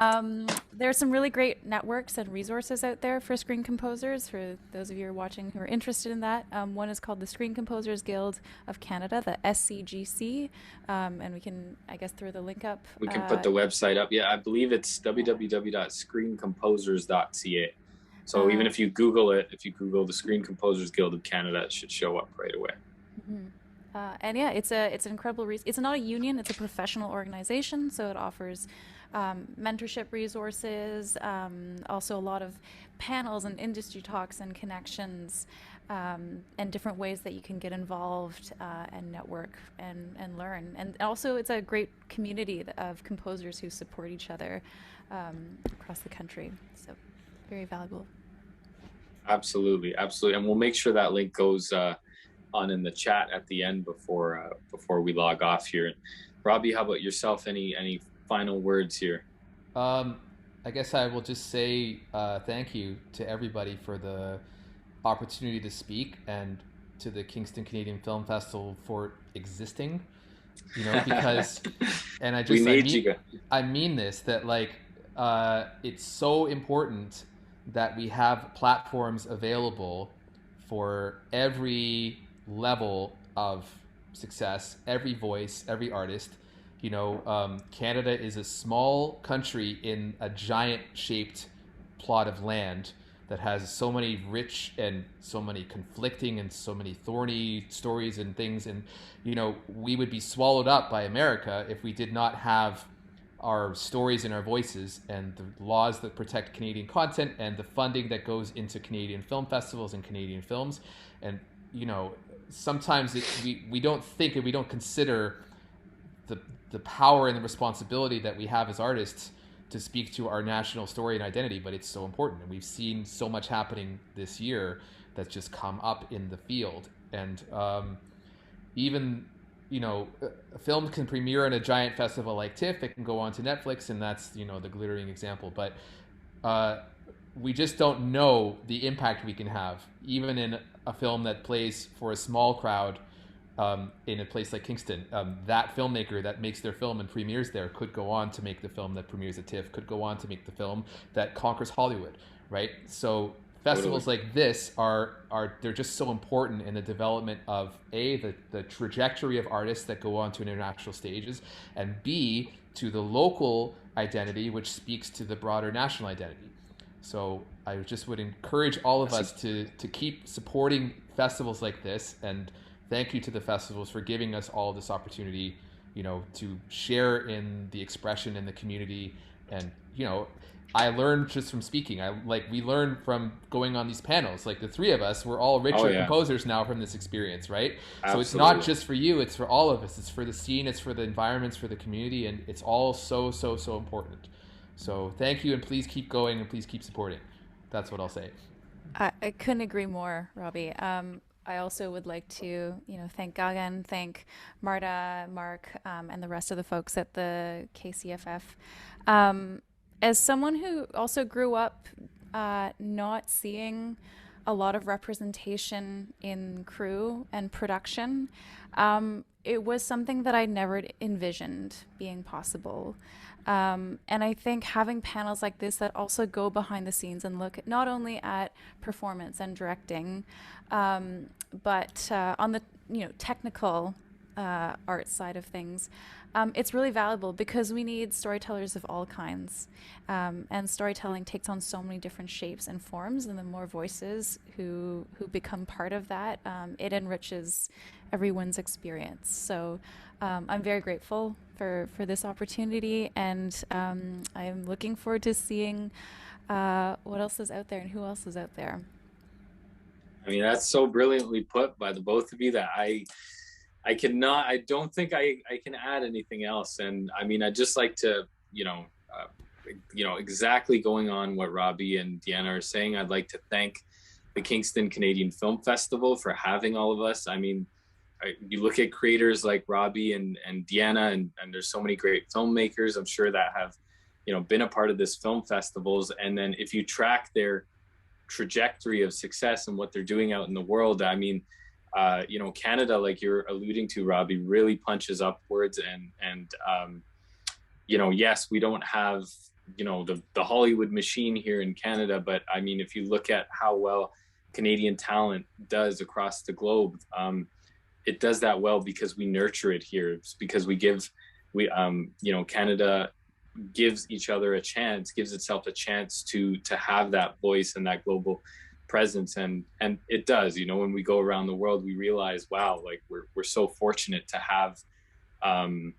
There are some really great networks and resources out there for screen composers, for those of you who are watching who are interested in that. One is called the Screen Composers Guild of Canada, the SCGC, and we can, I guess, throw the link up. We can put the website up. Yeah, I believe it's www.screencomposers.ca. So even if you Google it, if you Google the Screen Composers Guild of Canada, it should show up right away. Mm-hmm. And yeah, it's an incredible it's not a union, it's a professional organization, so it offers mentorship resources, also a lot of panels and industry talks and connections, and different ways that you can get involved and network and learn. And also it's a great community of composers who support each other across the country, so very valuable. Absolutely, absolutely. And we'll make sure that link goes on in the chat at the end before we log off here. Robbie, how about yourself? Any final words here? I guess I will just say thank you to everybody for the opportunity to speak, and to the Kingston Canadian Film Festival for existing. You know, because, and I mean this, that like it's so important that we have platforms available for every level of success, every voice, every artist. You know, Canada is a small country in a giant shaped plot of land that has so many rich and so many conflicting and so many thorny stories and things. And, you know, we would be swallowed up by America if we did not have our stories and our voices, and the laws that protect Canadian content, and the funding that goes into Canadian film festivals and Canadian films. And, you know, sometimes we don't think, and we don't consider the power and the responsibility that we have as artists to speak to our national story and identity, but it's so important. And we've seen so much happening this year that's just come up in the field. And even, you know, a film can premiere in a giant festival like TIFF, it can go on to Netflix, and that's, you know, the glittering example. But we just don't know the impact we can have, even in a film that plays for a small crowd in a place like Kingston. That filmmaker that makes their film and premieres there could go on to make the film that premieres at TIFF, could go on to make the film that conquers Hollywood, right? So festivals like this they're just so important in the development of the trajectory of artists that go on to international stages, and B, to the local identity, which speaks to the broader national identity. So I just would encourage all of us to keep supporting festivals like this, and thank you to the festivals for giving us all this opportunity, you know, to share in the expression in the community And I learned just from speaking. We learned from going on these panels. Like the three of us, we're all richer composers now from this experience, right? Absolutely. So it's not just for you, it's for all of us. It's for the scene, it's for the environments, for the community, and it's all so important. So thank you, and please keep going, and please keep supporting. That's what I'll say. I couldn't agree more, Robbie. I also would like to, thank Gagan, thank Marta, Mark, and the rest of the folks at the KCFF. As someone who also grew up not seeing a lot of representation in crew and production, it was something that I never envisioned being possible. And I think having panels like this that also go behind the scenes and look at not only at performance and directing, but on the technical art side of things, it's really valuable because we need storytellers of all kinds, and storytelling takes on so many different shapes and forms, and the more voices who become part of that, it enriches everyone's experience. So I'm very grateful for this opportunity, and I'm looking forward to seeing what else is out there and who else is out there. I mean, that's so brilliantly put by the both of you that I don't think I can add anything else. And I mean, I'd just like to, exactly going on what Robbie and Deanna are saying, I'd like to thank the Kingston Canadian Film Festival for having all of us. I mean, you look at creators like Robbie and Deanna, and there's so many great filmmakers, I'm sure, that have, been a part of this film festivals. And then if you track their trajectory of success and what they're doing out in the world, I mean, Canada, like you're alluding to, Robbie, really punches upwards. And yes, we don't have, the Hollywood machine here in Canada, but I mean, if you look at how well Canadian talent does across the globe, it does that well because we nurture it here. It's because Canada gives each other a chance, gives itself a chance to have that voice and that global presence, and it does. When we go around the world, we realize, wow, like we're so fortunate to have a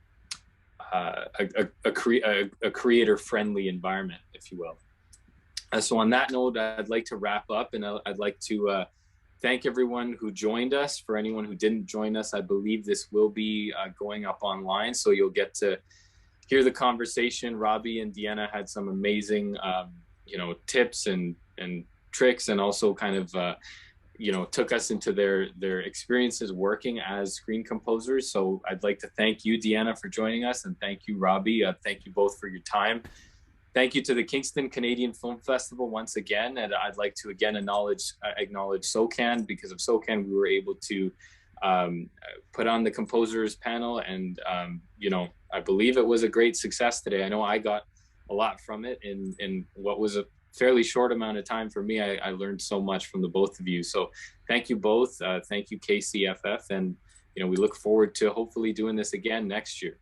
creator-friendly environment, if you will. So on that note, I'd like to wrap up, and I'd like to thank everyone who joined us. For anyone who didn't join us, I believe this will be going up online, so you'll get to hear the conversation. Robbie and Deanna had some amazing, tips and tricks, and also kind of, took us into their experiences working as screen composers. So I'd like to thank you, Deanna, for joining us, and thank you, Robbie. Thank you both for your time. Thank you to the Kingston Canadian Film Festival once again, and I'd like to again acknowledge SOCAN. Because of SOCAN, we were able to put on the composers panel, and I believe it was a great success today. I know I got a lot from it in what was a fairly short amount of time for me. I learned so much from the both of you. So thank you both. Thank you, KCFF, and we look forward to hopefully doing this again next year.